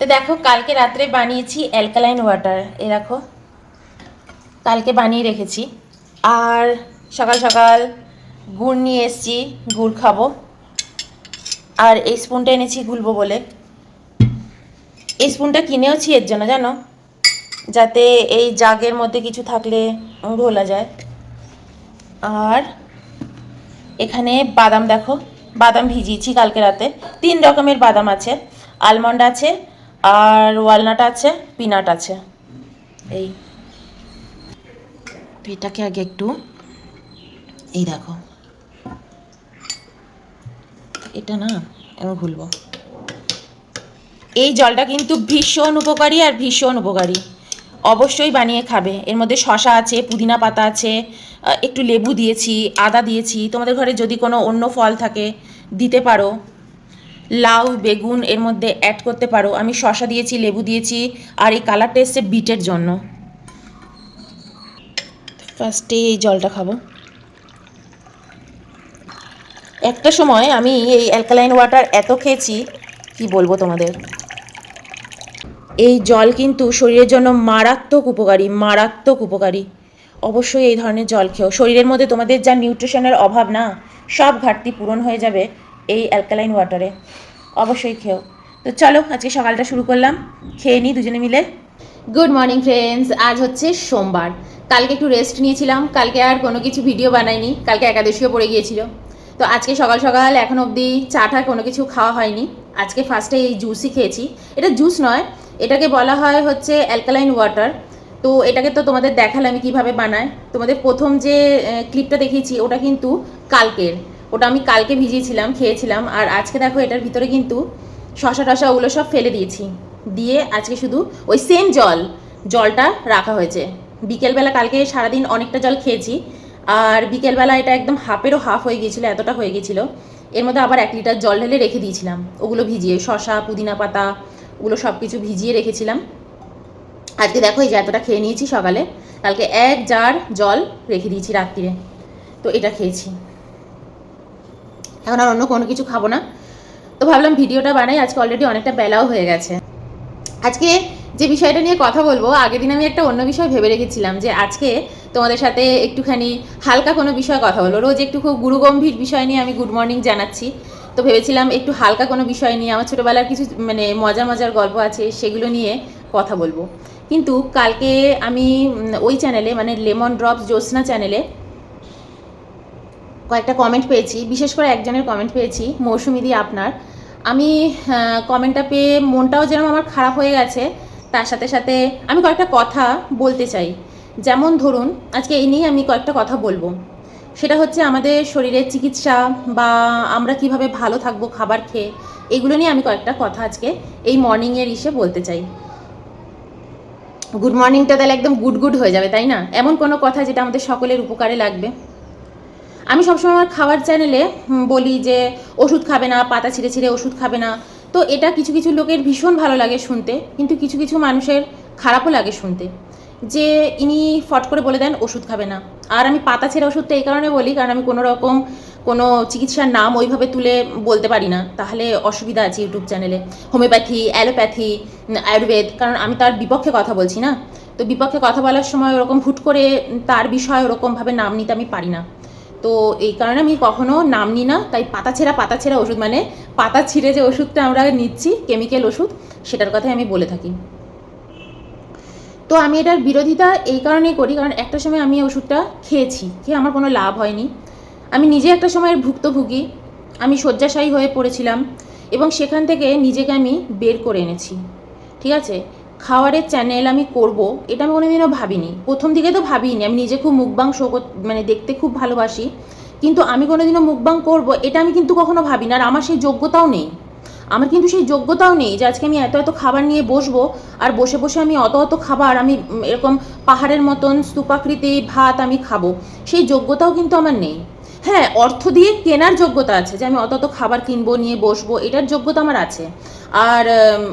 তো দেখো কালকে রাত্রে বানিয়েছি অ্যালকালাইন ওয়াটার। এ দেখো কালকে বানিয়ে রেখেছি। আর সকাল সকাল গুড় নিয়ে এসেছি, গুড় খাবো। আর এই স্পুনটা এনেছি গুলবো বলে। এই স্পুনটা কিনেওছি এর জন্য, জানো, যাতে এই জাগের মধ্যে কিছু থাকলে ঘোলা যায়। আর এখানে বাদাম, দেখো বাদাম ভিজিয়েছি কালকে রাতে। 3 রকমের বাদাম আছে, আলমন্ড আছে, আর ওয়ালনাট আছে, পিনাট আছে। এই তো এটাকে আগে একটু, এই দেখো এটা না আমি ভুলবো। এই জলটা কিন্তু ভীষণ উপকারী আর ভীষণ উপকারী, অবশ্যই বানিয়ে খাবে। এর মধ্যে শসা আছে, পুদিনা পাতা আছে, একটু লেবু দিয়েছি, আদা দিয়েছি। তোমাদের ঘরে যদি কোনো অন্য ফল থাকে দিতে পারো, লাউ বেগুন এর মধ্যে অ্যাড করতে পারো। আমি শসা দিয়েছি, লেবু দিয়েছি, আর এই কালারটা এসছে বিটের জন্য। ফার্স্টে এই জলটা খাবো। একটা সময় আমি এই অ্যালকালাইন ওয়াটার এত খেয়েছি কি বলবো তোমাদের। এই জল কিন্তু শরীরের জন্য মারাত্মক উপকারী, মারাত্মক উপকারী। অবশ্যই এই ধরনের জল খেও। শরীরের মধ্যে তোমাদের যা নিউট্রিশনের অভাব না, সব ঘাটতি পূরণ হয়ে যাবে এই অ্যালকালাইন ওয়াটারে। অবশ্যই খেও। তো চলো আজকে সকালটা শুরু করলাম, খেয়ে নিই দুজনে মিলে। গুড মর্নিং ফ্রেন্ডস, আজ হচ্ছে সোমবার। কালকে একটু রেস্ট নিয়েছিলাম, কালকে আর কোনো কিছু ভিডিও বানাইনি, কালকে একাদশীও পড়ে গিয়েছিল। তো আজকে সকাল সকাল এখন অবধি চা টা কোনো কিছু খাওয়া হয়নি। আজকে ফার্স্টে এই জুসই খেয়েছি। এটা জুস নয়, এটাকে বলা হয় হচ্ছে অ্যালকালাইন ওয়াটার। তো এটাকে তো তোমাদের দেখালাম আমি কীভাবে বানায়। তোমাদের প্রথম যে ক্লিপটা দেখিয়েছি ওটা কিন্তু কালকের, ওটা আমি কালকে ভিজিয়েছিলাম, খেয়েছিলাম। আর আজকে দেখো এটার ভিতরে কিন্তু শশা টশা ওগুলো সব ফেলে দিয়েছি, দিয়ে আজকে শুধু ওই সেম জলটা রাখা হয়েছে। বিকেলবেলা কালকে সারাদিন অনেকটা জল খেয়েছি, আর বিকেলবেলা এটা একদম হাফেরও হাফ হয়ে গিয়েছিলো, এতটা হয়ে গিয়েছিলো। এর মধ্যে আবার 1 লিটার জল ঢেলে রেখে দিয়েছিলাম, ওগুলো ভিজিয়ে, শসা পুদিনা পাতা ওগুলো সব কিছু ভিজিয়ে রেখেছিলাম। আজকে দেখো এই যে এতটা খেয়ে নিয়েছি সকালে, কালকে 1 জার জল রেখে দিয়েছি রাত্রিরে, তো এটা খেয়েছি। এখন আর অন্য কোনো কিছু খাবো না। তো ভাবলাম ভিডিওটা বানাই, আজকে অলরেডি অনেকটা বেলাও হয়ে গেছে। আজকে যে বিষয়টা নিয়ে কথা বলবো, আগের দিন আমি একটা অন্য বিষয় ভেবে রেখেছিলাম যে আজকে তোমাদের সাথে একটুখানি হালকা কোনো বিষয়ে কথা বলবো। রোজ একটু খুব গুরুগম্ভীর বিষয় নিয়ে আমি গুড মর্নিং জানাচ্ছি, তো ভেবেছিলাম একটু হালকা কোনো বিষয় নিয়ে, আমার ছোটোবেলার কিছু মানে মজার মজার গল্প আছে সেগুলো নিয়ে কথা বলবো। কিন্তু কালকে আমি ওই চ্যানেলে, মানে লেমন ড্রপস জ্যোৎস্না চ্যানেলে কয়েকটা কমেন্ট পেয়েছি, বিশেষ করে একজনের কমেন্ট পেয়েছি, মৌসুমিদি আপনার। আমি কমেন্টটা পেয়ে মনটাও যেরকম আমার খারাপ হয়ে গেছে, তার সাথে সাথে আমি কয়েকটা কথা বলতে চাই। যেমন ধরুন আজকে এই নিয়ে আমি কয়েকটা কথা বলবো, সেটা হচ্ছে আমাদের শরীরের চিকিৎসা বা আমরা কিভাবে ভালো থাকবো খাবার খেয়ে, এগুলো নিয়ে আমি কয়েকটা কথা আজকে এই মর্নিংয়ের বলতে চাই। গুড মর্নিংটা তাহলে একদম গুড হয়ে যাবে, তাই না? এমন কোনো কথা যেটা আমাদের সকলের উপকারে লাগবে। আমি সবসময় আমার খাওয়ার চ্যানেলে বলি যে ওষুধ খাবে না, পাতা ছিঁড়ে ছিঁড়ে ওষুধ খাবে না। তো এটা কিছু কিছু লোকের ভীষণ ভালো লাগে শুনতে, কিন্তু কিছু কিছু মানুষের খারাপও লাগে শুনতে, যে ইনি ফট করে বলে দেন ওষুধ খাবে না। আর আমি পাতা ছেঁড়া ওষুধটা এই কারণে বলি, কারণ আমি কোনো রকম কোনো চিকিৎসার নাম ওইভাবে তুলে বলতে পারি না, তাহলে অসুবিধা আছে ইউটিউব চ্যানেলে। হোমিওপ্যাথি, অ্যালোপ্যাথি, আয়ুর্বেদ, কারণ আমি তার বিপক্ষে কথা বলছি না। তো বিপক্ষে কথা বলার সময় ওরকম হুট করে তার বিষয় ওরকমভাবে নাম নিতে আমি পারি না। তো এই কারণে আমি কখনো নাম নিই না। তাই পাতা ছেঁড়া ওষুধ, মানে পাতা ছিঁড়ে যে ওষুধটা আমরা নিচ্ছি, কেমিক্যাল ওষুধ, সেটার কথাই আমি বলে থাকি। তো আমি এটার বিরোধিতা এই কারণেই করি, কারণ একটা সময় আমি ওষুধটা খেয়েছি, খেয়ে আমার কোনো লাভ হয়নি। আমি নিজে একটা সময়ের ভুক্তভোগী, আমি শয্যাশায়ী হয়ে পড়েছিলাম, এবং সেখান থেকে নিজেকে আমি বের করে এনেছি। ঠিক আছে, খাওয়ারের চ্যানেল আমি করব এটা আমি কোনোদিনও ভাবিনি, প্রথম দিকে তো ভাবিনি। আমি নিজে খুব মুখবাং শো মানে দেখতে খুব ভালোবাসি, কিন্তু আমি কোনোদিনও মুখবাং করব এটা আমি কিন্তু কখনো ভাবিনি। আর আমার সেই যোগ্যতাও নেই, আমার কিন্তু সেই যোগ্যতাও নেই যে আজকে আমি এত এত খাবার নিয়ে বসবো, আর বসে বসে আমি অত অত খাবার, আমি এরকম পাহাড়ের মতন স্তূপাকৃতি ভাত আমি খাবো, সেই যোগ্যতাও কিন্তু আমার নেই। হ্যাঁ, অর্থ দিয়ে কেনার যোগ্যতা আছে, যে আমি অত অত খাবার কিনবো, নিয়ে বসবো, এটার যোগ্যতা আমার আছে। আর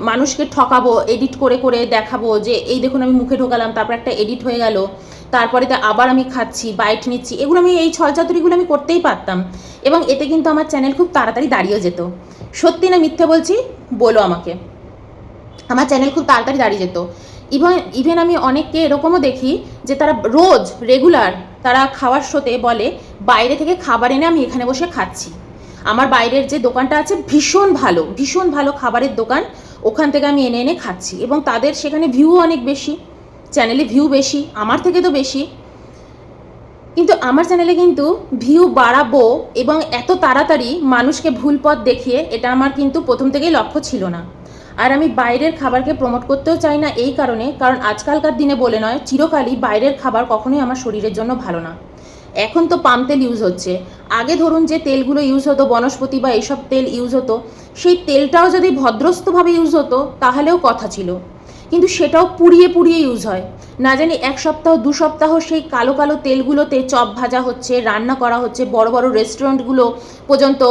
মানুষকে ঠকাবো, এডিট করে করে দেখাবো যে এই দেখুন আমি মুখে ঢোকালাম, তারপর একটা এডিট হয়ে গেল, তারপরে আবার আমি খাচ্ছি, বাইট নিচ্ছি, এগুলো আমি, এই ছলচাতুরিগুলো আমি করতেই পারতাম, এবং এতে কিন্তু আমার চ্যানেল খুব তাড়াতাড়ি দাঁড়িয়ে যেত। সত্যি না মিথ্যে বলছি, বলো আমাকে। আমার চ্যানেল খুব তাড়াতাড়ি দাঁড়িয়ে যেত। ইভেন আমি অনেককে এরকমও দেখি যে তারা রোজ রেগুলার তারা খাওয়ার শোতে বলে বাইরে থেকে খাবার এনে আমি এখানে বসে খাচ্ছি। আমার বাইরের যে দোকানটা আছে ভীষণ ভালো খাবারের দোকান, ওখান থেকে আমি এনে এনে খাচ্ছি, এবং তাদের সেখানে ভিউ অনেক বেশি, চ্যানেলে ভিউ বেশি, আমার থেকে তো বেশি। কিন্তু আমার চ্যানেলে কিন্তু ভিউ বাড়াবো এবং এত তাড়াতাড়ি মানুষকে ভুল পথ দেখিয়ে, এটা আমার কিন্তু প্রথম থেকেই লক্ষ্য ছিল না। আর আমি বাইরের খাবারকে প্রমোট করতেও চাই না এই কারণে, কারণ আজকালকার দিনে বলে নয়, চিরকালই বাইরের খাবার কখনোই আমার শরীরের জন্য ভালো না। এখন তো পাম তেল ইউজ হচ্ছে, আগে ধরুন যে তেলগুলো ইউজ হতো বনস্পতি বা এইসব তেল ইউজ হতো, সেই তেলটাও যদি ভদ্রস্থভাবে ইউজ হতো তাহলেও কথা ছিল, কিন্তু সেটাও পুড়িয়ে পুড়িয়ে ইউজ হয়। না জানি 1 সপ্তাহ 2 সপ্তাহ সেই কালো কালো তেলগুলোতে চপ ভাজা হচ্ছে, রান্না করা হচ্ছে, বড় বড় রেস্টুরেন্টগুলো পর্যন্ত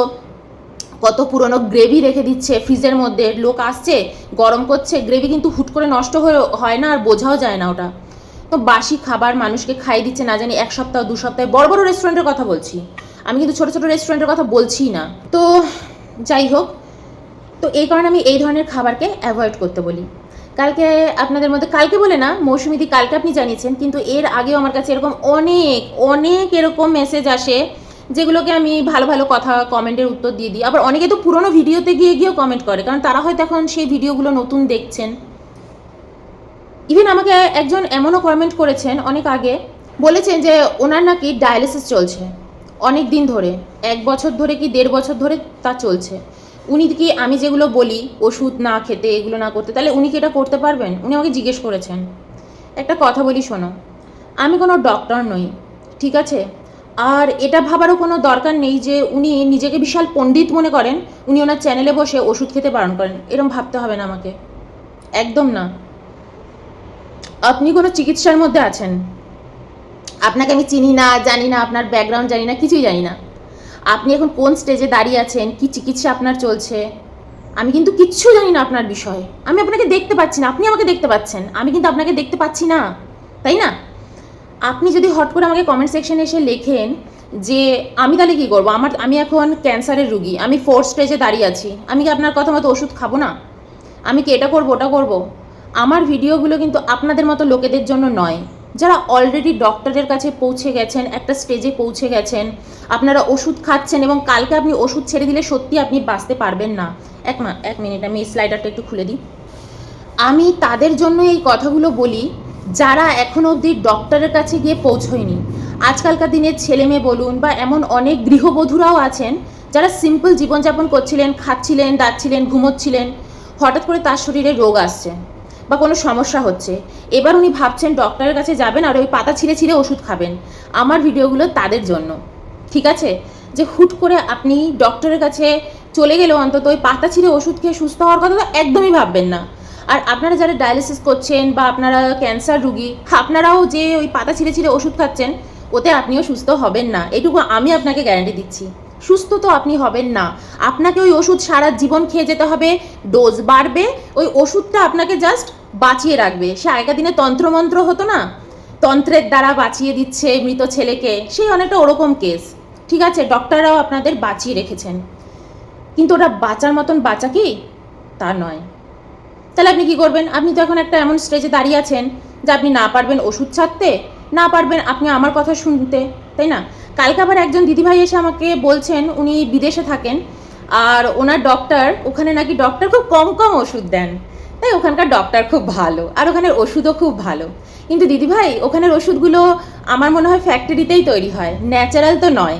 কত পুরনো গ্রেভি রেখে দিচ্ছে ফ্রিজের মধ্যে, লোক আসছে গরম করছে, গ্রেভি কিন্তু হুট করে নষ্ট হয় না, আর বোঝাও যায় না ওটা। তো বাসি খাবার মানুষকে খাইয়ে দিচ্ছে না জানি 1 সপ্তাহ 2 সপ্তাহে, বড় বড় রেস্টুরেন্টের কথা বলছি আমি, কিন্তু ছোট ছোট রেস্টুরেন্টের কথা বলছি না। তো যাই হোক, তো এই কারণে আমি এই ধরনের খাবারকে অ্যাভয়েড করতে বলি। কালকে আপনাদের মধ্যে, কালকে বলে না মৌসুমিদি, কালকে আপনি জানিয়েছেন, কিন্তু এর আগেও আমার কাছে এরকম অনেক অনেক এরকম মেসেজ আসে যেগুলোকে আমি ভালো ভালো কথা কমেন্টের উত্তর দিয়ে দিই। আবার অনেকে তো পুরোনো ভিডিওতে গিয়েও কমেন্ট করে, কারণ তারা হয়তো এখন সেই ভিডিওগুলো নতুন দেখছেন। ইভেন আমাকে একজন এমনও কমেন্ট করেছেন অনেক আগে, বলেছেন যে ওনার নাকি ডায়ালিসিস চলছে অনেক দিন ধরে, 1 বছর ধরে কি 1.5 বছর ধরে তা চলছে। উনি কি আমি যেগুলো বলি ওষুধ না খেতে, এগুলো না করতে, তাহলে উনি কি এটা করতে পারবেন? উনি আমাকে জিজ্ঞেস করেছেন। একটা কথা বলি শোনো, আমি কোনো ডক্টর নই, ঠিক আছে? আর এটা ভাবারও কোনো দরকার নেই যে উনি নিজেকে বিশাল পণ্ডিত মনে করেন, উনি ওনার চ্যানেলে বসে ওষুধ খেতে বারণ করেন, এরকম ভাবতে হবে না আমাকে, একদম না। আপনি কোনো চিকিৎসার মধ্যে আছেন, আপনাকে আমি চিনি না, জানি না, আপনার ব্যাকগ্রাউন্ড জানি না, কিছুই জানি না। আপনি এখন কোন স্টেজে দাঁড়িয়ে আছেন, কি চিকিৎসা আপনার চলছে, আমি কিন্তু কিচ্ছু জানি না আপনার বিষয়ে। আমি আপনাকে দেখতে পাচ্ছি না, আপনি আমাকে দেখতে পাচ্ছেন, আমি কিন্তু আপনাকে দেখতে পাচ্ছি না, তাই না? আপনি যদি হট করে আমাকে কমেন্ট সেকশনে এসে লেখেন যে আমি তাহলে কী করবো, আমি এখন ক্যান্সারের রুগী, আমি 4th স্টেজে দাঁড়িয়ে আছি, আমি কি আপনার কথা মতো ওষুধ খাবো না? আমি কি এটা করবো ওটা করবো? আমার ভিডিওগুলো কিন্তু আপনাদের মতো লোকেদের জন্য নয়, যারা অলরেডি ডক্টরের কাছে পৌঁছে গেছেন, একটা স্টেজে পৌঁছে গেছেন, আপনারা ওষুধ খাচ্ছেন এবং কালকে আপনি ওষুধ ছেড়ে দিলে সত্যি আপনি বাঁচতে পারবেন না। এক মিনিট, আমি এই স্লাইডারটা একটু খুলে দিই। আমি তাদের জন্য এই কথাগুলো বলি যারা এখনও অবধি ডক্টরের কাছে গিয়ে পৌঁছয়নি। আজকালকার দিনের ছেলে মেয়ে বলুন, বা এমন অনেক গৃহবধূরাও আছেন যারা সিম্পল জীবনযাপন করছিলেন, খাচ্ছিলেন, দাচ্ছিলেন, ঘুমোচ্ছিলেন, হঠাৎ করে তার শরীরে রোগ আসছে বা কোনো সমস্যা হচ্ছে, এবার উনি ভাবছেন ডক্টরের কাছে যাবেন আর ওই পাতা ছিঁড়ে ছিঁড়ে ওষুধ খাবেন। আমার ভিডিওগুলো তাদের জন্য, ঠিক আছে? যে হুট করে আপনি ডক্টরের কাছে চলে গেলেও অন্তত ওই পাতা ছিঁড়ে ওষুধ খেয়ে সুস্থ হওয়ার কথা তো একদমই ভাববেন না। আর আপনারা যারা ডায়ালিসিস করছেন বা আপনারা ক্যান্সার রুগী, আপনারাও যে ওই পাতা ছিঁড়ে ছিঁড়ে ওষুধ খাচ্ছেন, ওতে আপনিও সুস্থ হবেন না, এটুকু আমি আপনাকে গ্যারান্টি দিচ্ছি। সুস্থ তো আপনি হবেন না, আপনাকে ওই ওষুধ সারা জীবন খেয়ে যেতে হবে, ডোজ বাড়বে, ওই ওষুধটা আপনাকে জাস্ট বাঁচিয়ে রাখবে। সে আগেকার দিনে তন্ত্রমন্ত্র হতো না, তন্ত্রের দ্বারা বাঁচিয়ে দিচ্ছে মৃত ছেলেকে, সেই অনেকটা ওরকম কেস, ঠিক আছে? ডক্টররাও আপনাদের বাঁচিয়ে রেখেছেন, কিন্তু ওটা বাঁচার মতন বাঁচা কি? তা নয়। তাহলে আপনি কি করবেন? আপনি তো এখন একটা এমন স্টেজে দাঁড়িয়ে আছেন যে আপনি না পারবেন ওষুধ ছাড়তে, না পারবেন আপনি আমার কথা শুনতে, তাই না? কালকে আবার একজন দিদিভাই এসে আমাকে বলছেন, উনি বিদেশে থাকেন আর ওনার ডক্টর, ওখানে নাকি ডক্টর খুব কম কম ওষুধ দেন, তাই ওখানকার ডক্টর খুব ভালো আর ওখানের ওষুধও খুব ভালো। কিন্তু দিদিভাই, ওখানের ওষুধগুলো আমার মনে হয় ফ্যাক্টরিতেই তৈরি হয়, ন্যাচারাল তো নয়।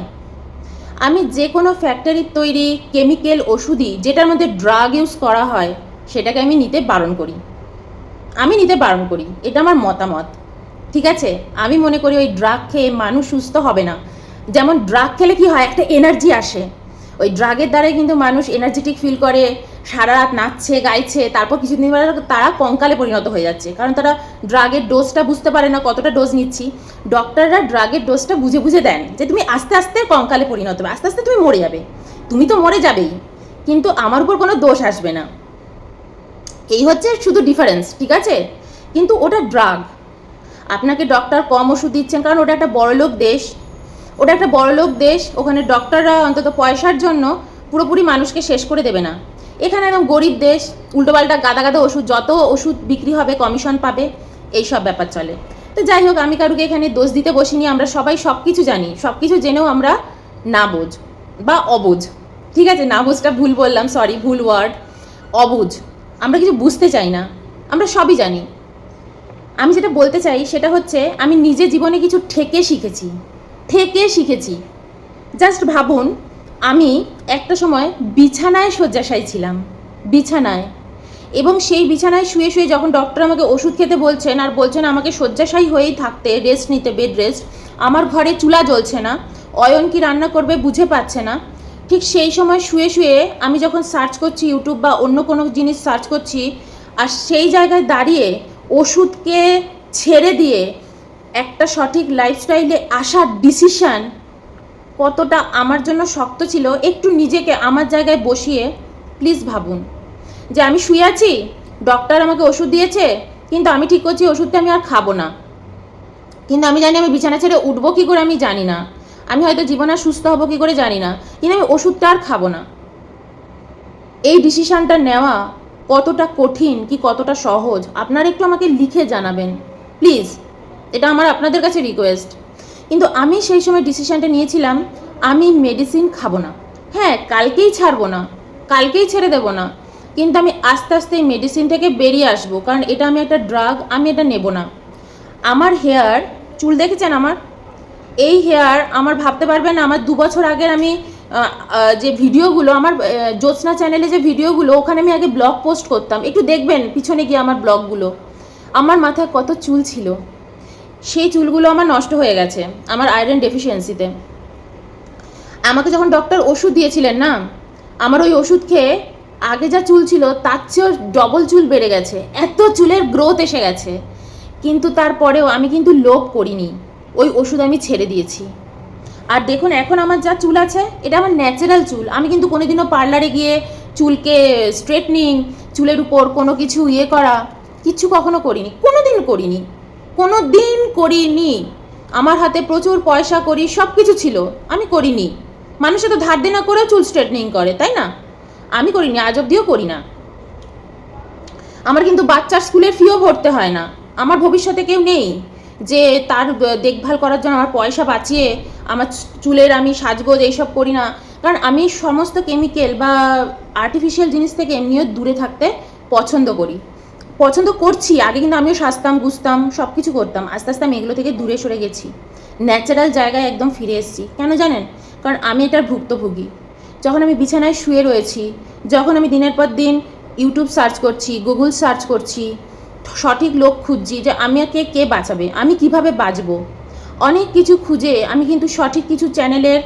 আমি যে কোনো ফ্যাক্টরির তৈরি কেমিক্যাল ওষুধই যেটার মধ্যে ড্রাগ ইউজ করা হয় সেটাকে আমি নিতে বারণ করি, এটা আমার মতামত, ঠিক আছে? আমি মনে করি ওই ড্রাগ খেয়ে মানুষ সুস্থ হবে না। যেমন ড্রাগ খেলে কি হয়, একটা এনার্জি আসে, ওই ড্রাগের দ্বারাই কিন্তু মানুষ এনার্জেটিক ফিল করে, সারা রাত নাচছে গাইছে, তারপর কিছুদিন পরে তারা কঙ্কালে পরিণত হয়ে যাচ্ছে, কারণ তারা ড্রাগের ডোজটা বুঝতে পারে না কতটা ডোজ নিচ্ছি। ডক্টররা ড্রাগের ডোজটা বুঝে বুঝে দেন যে তুমি আস্তে আস্তে কঙ্কালে পরিণত হবে, আস্তে আস্তে তুমি মরে যাবে, তুমি তো মরে যাবেই, কিন্তু আমার উপর কোনো দোষ আসবে না, এই হচ্ছে শুধু ডিফারেন্স, ঠিক আছে? কিন্তু ওটা ড্রাগ, আপনাকে ডক্টর কম ওষুধ দিচ্ছেন কারণ ওটা একটা বড়লোক দেশ, ওখানে ডক্টররা অন্তত পয়সার জন্য পুরোপুরি মানুষকে শেষ করে দেবে না। এখানে একদম গরিব দেশ, উল্টোপাল্টা গাদা গাদা ওষুধ, যত ওষুধ বিক্রি হবে কমিশন পাবে, এইসব ব্যাপার চলে। তো যাই হোক, আমি কারুকে এখানে দোষ দিতে বসিনি। আমরা সবাই সব কিছু জানি, সব কিছু জেনেও আমরা না বোঝ বা অবুঝ, ঠিক আছে, না বুঝটা ভুল বললাম, সরি, ভুল ওয়ার্ড, অবুঝ, আমরা কিছু বুঝতে চাই না, আমরা সবই জানি। আমি যেটা বলতে চাই সেটা হচ্ছে, আমি নিজে জীবনে কিছু ঠেকে শিখেছি। জাস্ট ভাবুন, আমি একটা সময় বিছানায় শয্যাশায়ী ছিলাম, বিছানায়, এবং সেই বিছানায় শুয়ে শুয়ে যখন ডক্টর আমাকে ওষুধ খেতে বলছেন আর বলছেন আমাকে শয্যাশায়ী হয়েই থাকতে, রেস্ট নিতে, বেড রেস্ট, আমার ঘরে চুলা জ্বলছে না, অয়ন কি রান্না করবে বুঝে পাচ্ছে না, ঠিক সেই সময় শুয়ে শুয়ে আমি যখন সার্চ করছি ইউটিউব বা অন্য কোনো জিনিস সার্চ করছি, আর সেই জায়গায় দাঁড়িয়ে ওষুধকে ছেড়ে দিয়ে একটা সঠিক লাইফস্টাইলে আসার ডিসিশান কতটা আমার জন্য শক্ত ছিল, একটু নিজেকে আমার জায়গায় বসিয়ে প্লিজ ভাবুন। যে আমি শুয়ে আছি, ডক্টর আমাকে ওষুধ দিয়েছে, কিন্তু আমি ঠিক করছি ওষুধটা আমি আর খাবো না, কিন্তু আমি জানি আমি বিছানা ছেড়ে উঠবো কী করে আমি জানি না, আমি হয়তো জীবনে আর সুস্থ হবো কী করে জানি না, কিন্তু আমি ওষুধটা আর খাবো না। এই ডিসিশানটা নেওয়া কতটা কঠিন কি কতটা সহজ, আপনারা একটু আমাকে লিখে জানাবেন প্লিজ, এটা আমার আপনাদের কাছে রিকোয়েস্ট। কিন্তু আমি সেই সময় ডিসিশানটা নিয়েছিলাম, আমি মেডিসিন খাবো না, হ্যাঁ কালকেই ছাড়বো না, কালকেই ছেড়ে দেবো না, কিন্তু আমি আস্তে আস্তে এই মেডিসিন থেকে বেরিয়ে আসবো, কারণ এটা আমি একটা ড্রাগ, আমি এটা নেব না। আমার হেয়ার, চুল দেখেছেন আমার এই হেয়ার, আমার ভাবতে পারবেন আমার 2 বছর আগের আমি যে ভিডিওগুলো আমার জ্যোৎস্না চ্যানেলে যে ভিডিওগুলো, ওখানে আমি আগে ব্লগ পোস্ট করতাম, একটু দেখবেন পিছনে গিয়ে আমার ব্লগগুলো, আমার মাথায় কত চুল ছিল, সেই চুলগুলো আমার নষ্ট হয়ে গেছে আমার আয়রন ডেফিসিয়েন্সিতে। আমাকে যখন ডক্টর ওষুধ দিয়েছিলেন না, আমার ওই ওষুধ খেয়ে আগে যা চুল ছিল তার চেয়েও ডবল চুল বেড়ে গেছে, এত চুলের গ্রোথ এসে গেছে, কিন্তু তারপরেও আমি কিন্তু লোভ করিনি, ওই ওষুধ আমি ছেড়ে দিয়েছি। আর দেখুন এখন আমার যা চুল আছে এটা আমার ন্যাচারাল চুল, আমি কিন্তু কোনোদিনও পার্লারে গিয়ে চুলকে স্ট্রেটনিং, চুলের উপর কোনো কিছু করা, কিচ্ছু কখনো করিনি, কোনো দিন করিনি। আমার হাতে প্রচুর পয়সা করি সব কিছু ছিল, আমি করিনি। মানুষে তো ধার দেনা করেও চুল স্ট্রেটনিং করে, তাই না? আমি করিনি, আজ অব্দিও করি না। আমার কিন্তু বাচ্চার স্কুলের ফিও ভরতে হয় না, আমার ভবিষ্যতে কেউ নেই যে তার দেখভাল করার জন্য আমার পয়সা বাঁচিয়ে আমার চুলের আমি সাজগোজ এইসব করি না, কারণ আমি সমস্ত কেমিক্যাল বা আর্টিফিশিয়াল জিনিস থেকে এমনিও দূরে থাকতে পছন্দ করছি। আগে কিন্তু আমিও সাজতাম, গুছতাম, সব কিছু করতাম, আস্তে আস্তে আমি এগুলো থেকে দূরে সরে গেছি, ন্যাচারাল জায়গায় একদম ফিরে এসেছি। কেন জানেন? কারণ আমি এটার ভুক্তভোগী। যখন আমি বিছানায় শুয়ে রয়েছি, যখন আমি দিনের পর দিন ইউটিউব সার্চ করছি, গুগল সার্চ করছি, সঠিক লোক খুঁজছি যে আমাকে কে বাঁচাবে, আমি কিভাবে বাঁচবো, অনেক কিছু খুঁজে আমি কিন্তু সঠিক কিছু চ্যানেলের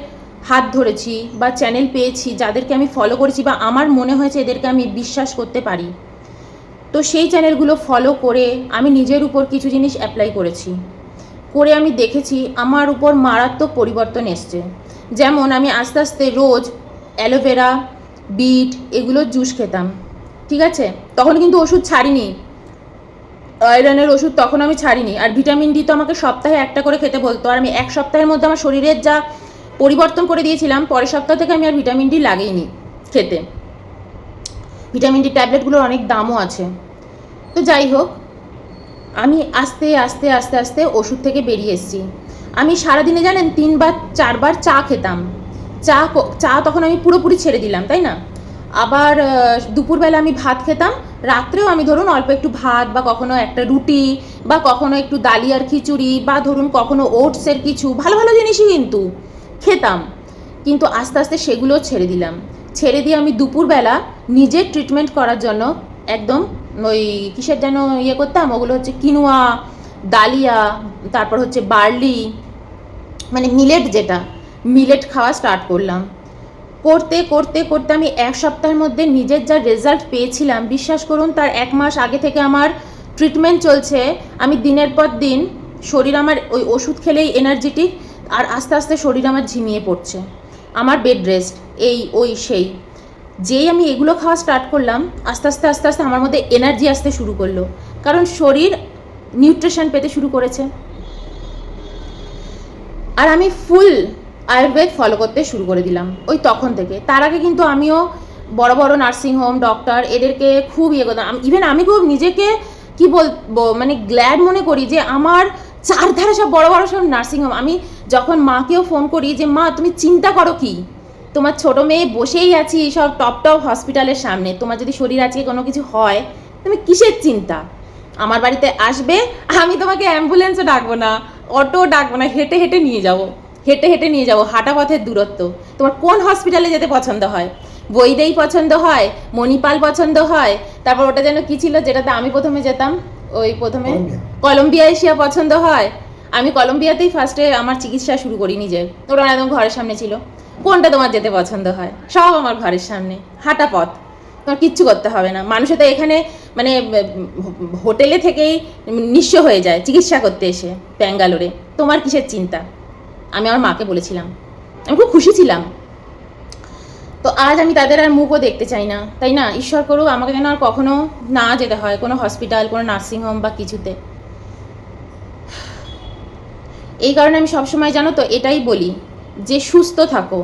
হাত ধরেছি বা চ্যানেল পেয়েছি যাদেরকে আমি ফলো করেছি বা আমার মনে হয়েছে এদেরকে আমি বিশ্বাস করতে পারি। তো সেই চ্যানেলগুলো ফলো করে আমি নিজের উপর কিছু জিনিস অ্যাপ্লাই করেছি, করে আমি দেখেছি আমার উপর মারাত্মক পরিবর্তন এসছে। যেমন আমি আস্তে আস্তে রোজ অ্যালোভেরা, বিট এগুলোর জুস খেতাম, ঠিক আছে? তখন কিন্তু ওষুধ ছাড়িনি, আয়রনের ওষুধ তখন আমি ছাড়িনি। আর ভিটামিন ডি তো আমাকে সপ্তাহে একটা করে খেতে বলতো, আর আমি 1 সপ্তাহের মধ্যে আমার শরীরের যা পরিবর্তন করে দিয়েছিলাম, পরের সপ্তাহ থেকে আমি আর ভিটামিন ডি লাগাইনি খেতে। ভিটামিন ডি ট্যাবলেটগুলোর অনেক দামও আছে। তো যাই হোক, আমি আস্তে আস্তে আস্তে আস্তে ওষুধ থেকে বেরিয়ে এসেছি। আমি সারাদিনে জানেন 3 বার 4 বার চা খেতাম, চা তখন আমি পুরোপুরি ছেড়ে দিলাম, তাই না? আবার দুপুরবেলা আমি ভাত খেতাম, রাত্রেও আমি ধরুন অল্প একটু ভাত বা কখনো একটা রুটি বা কখনো একটু ডালিয়ার খিচুড়ি বা ধরুন কখনো ওটসের কিছু ভালো ভালো জিনিসই কিন্তু খেতাম, কিন্তু আস্তে আস্তে সেগুলো ছেড়ে দিলাম। ছেড়ে দিয়ে আমি দুপুরবেলা নিজের ট্রিটমেন্ট করার জন্য একদম ওই কিসের যেন করতাম, ওগুলো হচ্ছে কিনোয়া, ডালিয়া, তারপর হচ্ছে বার্লি, মানে মিলেট খাওয়া স্টার্ট করলাম। করতে করতে করতে আমি 1 সপ্তাহের মধ্যে নিজের যা রেজাল্ট পেয়েছিলাম, বিশ্বাস করুন তার 1 মাস আগে থেকে আমার ট্রিটমেন্ট চলছে। আমি দিনের পর দিন শরীর আমার ওই ওষুধ খেলেই এনার্জেটিক, আর আস্তে আস্তে শরীর আমার ঝিমিয়ে পড়ছে, আমার বেড রেস্ট সেই যেই আমি এগুলো খাওয়া স্টার্ট করলাম, আস্তে আস্তে আস্তে আস্তে আমার মধ্যে এনার্জি আসতে শুরু করলো, কারণ শরীর নিউট্রিশন পেতে শুরু করেছে। আর আমি ফুল আয়ুর্বেদ ফলো করতে শুরু করে দিলাম ওই তখন থেকে। তার আগে কিন্তু আমিও বড় বড় নার্সিংহোম ডক্টর এদেরকে খুব ইয়ে করতাম। ইভেন আমি খুব নিজেকে কি বলবো মানে গ্ল্যাড মনে করি যে আমার চারধারে সব বড় বড় সব নার্সিংহোম। আমি যখন মাকেও ফোন করি যে মা তুমি চিন্তা করো কি, তোমার ছোট মেয়ে বসেই আছি সব টপ টপ হসপিটালের সামনে, তোমার যদি শরীর আজকে কোনো কিছু হয় তুমি কিসের চিন্তা, আমার বাড়িতে আসবে, আমি তোমাকে অ্যাম্বুলেন্সও ডাকবো না, অটো ডাকবো না, হেঁটে হেঁটে নিয়ে যাবো, হেঁটে হেঁটে নিয়ে যাবো, হাঁটা পথের দূরত্ব। তোমার কোন হসপিটালে যেতে পছন্দ হয়? বৈদেই পছন্দ হয়, মণিপাল পছন্দ হয়, তারপর ওটা যেন কি ছিল যেটাতে আমি প্রথমে যেতাম, ওই প্রথমে কলম্বিয়া এশিয়া পছন্দ হয়। আমি কলম্বিয়াতেই ফার্স্টে আমার চিকিৎসা শুরু করি নিজের, ওরা একদম ঘরের সামনে ছিল। কোনটা তোমার যেতে পছন্দ হয়? সব আমার ঘরের সামনে, হাঁটা পথ, তোমার কিচ্ছু করতে হবে না। মানুষে তো এখানে মানে হোটেলে থেকেই নিঃস্ব হয়ে যায় চিকিৎসা করতে এসে ব্যাঙ্গালোরে, তোমার কিসের চিন্তা? আমি আমার মাকে বলেছিলাম, আমি খুব খুশি ছিলাম। তো আজ আমি তাদের আর মুখও দেখতে চাই না, তাই না? ঈশ্বর করুক আমাকে যেন আর কখনো না যেতে হয় কোনো হসপিটাল, কোনো নার্সিংহোম বা কিছুতে। এই কারণে আমি সবসময় জানো তো এটাই বলি যে সুস্থ থাকো।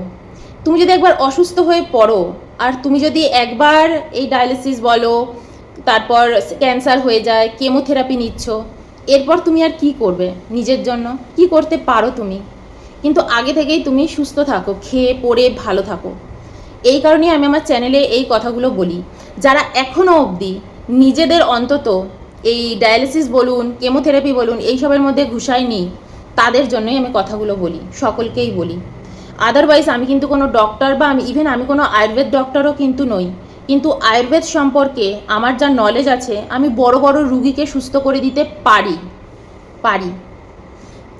তুমি যদি একবার অসুস্থ হয়ে পড়ো, আর তুমি যদি একবার এই ডায়ালিসিস বলো, তারপর ক্যান্সার হয়ে যায়, কেমোথেরাপি নিচ্ছ, এরপর তুমি আর কি করবে নিজের জন্য? কি করতে পারো তুমি? কিন্তু আগে থেকেই তুমি সুস্থ থাকো, খেয়ে পড়ে ভালো থাকো। এই কারণেই আমি আমার চ্যানেলে এই কথাগুলো বলি। যারা এখনও অবধি নিজেদের অন্তত এই ডায়ালিসিস বলুন, কেমোথেরাপি বলুন, এইসবের মধ্যে ঘুষায়নি, তাদের জন্যই আমি কথাগুলো বলি, সকলকেই বলি। আদারওয়াইজ আমি কিন্তু কোনো ডক্টর বা আমি কোনো আয়ুর্বেদ ডক্টরও কিন্তু নই, কিন্তু আয়ুর্বেদ সম্পর্কে আমার যা নলেজ আছে আমি বড় বড় রুগীকে সুস্থ করে দিতে পারি।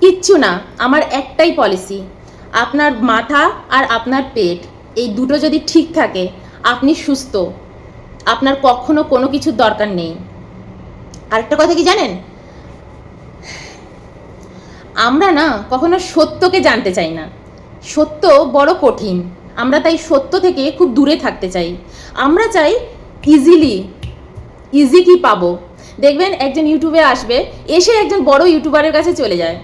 কিচ্ছু না, আমার একটাই পলিসি, আপনার মাথা আর আপনার পেট এই দুটো যদি ঠিক থাকে আপনি সুস্থ, আপনার কখনো কোনো কিছুর দরকার নেই। আরেকটা কথা কি জানেন, আমরা না কখনো সত্যকে জানতে চাই না, সত্য বড় কঠিন, আমরা তাই সত্য থেকে খুব দূরে থাকতে চাই। আমরা চাই ইজি কি পাবো। দেখবেন একজন ইউটিউবে আসবে, এসে একজন বড় ইউটিউবারের কাছে চলে যায়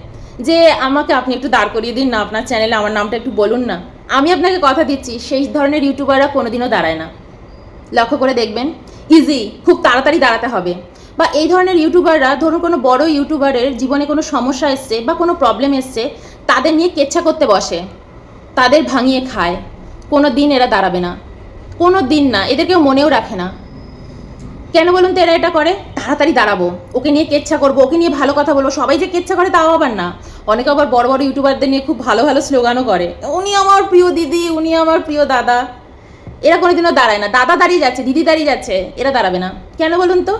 যে আমাকে আপনি একটু দাঁড় করিয়ে দিন না আপনার চ্যানেলে, আমার নামটা একটু বলুন না। আমি আপনাকে কথা দিচ্ছি সেই ধরনের ইউটিউবাররা কোনোদিনও দাঁড়ায় না। লক্ষ্য করে দেখবেন, ইজি খুব তাড়াতাড়ি দাঁড়াতে হবে। বা এই ধরনের ইউটিউবাররা, ধরুন কোনো বড় ইউটিউবারের জীবনে কোনো সমস্যা এসছে বা কোনো প্রবলেম এসছে, তাদের নিয়ে কেচ্ছা করতে বসে, তাদের ভাঙিয়ে খায়। কোনো দিন এরা দাঁড়াবে না, কোনো দিন না, এদের কেউ মনেও রাখে না। কেন বলুন তো এরা এটা করে? তাড়াতাড়ি দাঁড়াবো, ওকে নিয়ে কেচ্ছা করবো, ওকে নিয়ে ভালো কথা বলবো। সবাই যে কেচ্ছা করে তাও আবার না, অনেকে আবার বড় বড় ইউটিউবারদের নিয়ে খুব ভালো ভালো স্লোগানও করে, উনি আমার প্রিয় দিদি, উনি আমার প্রিয় দাদা। এরা কোনোদিনও দাঁড়ায় না। দাদা দাঁড়িয়ে যাচ্ছে, দিদি দাঁড়িয়ে যাচ্ছে, এরা দাঁড়াবে না। কেন বলুন তো?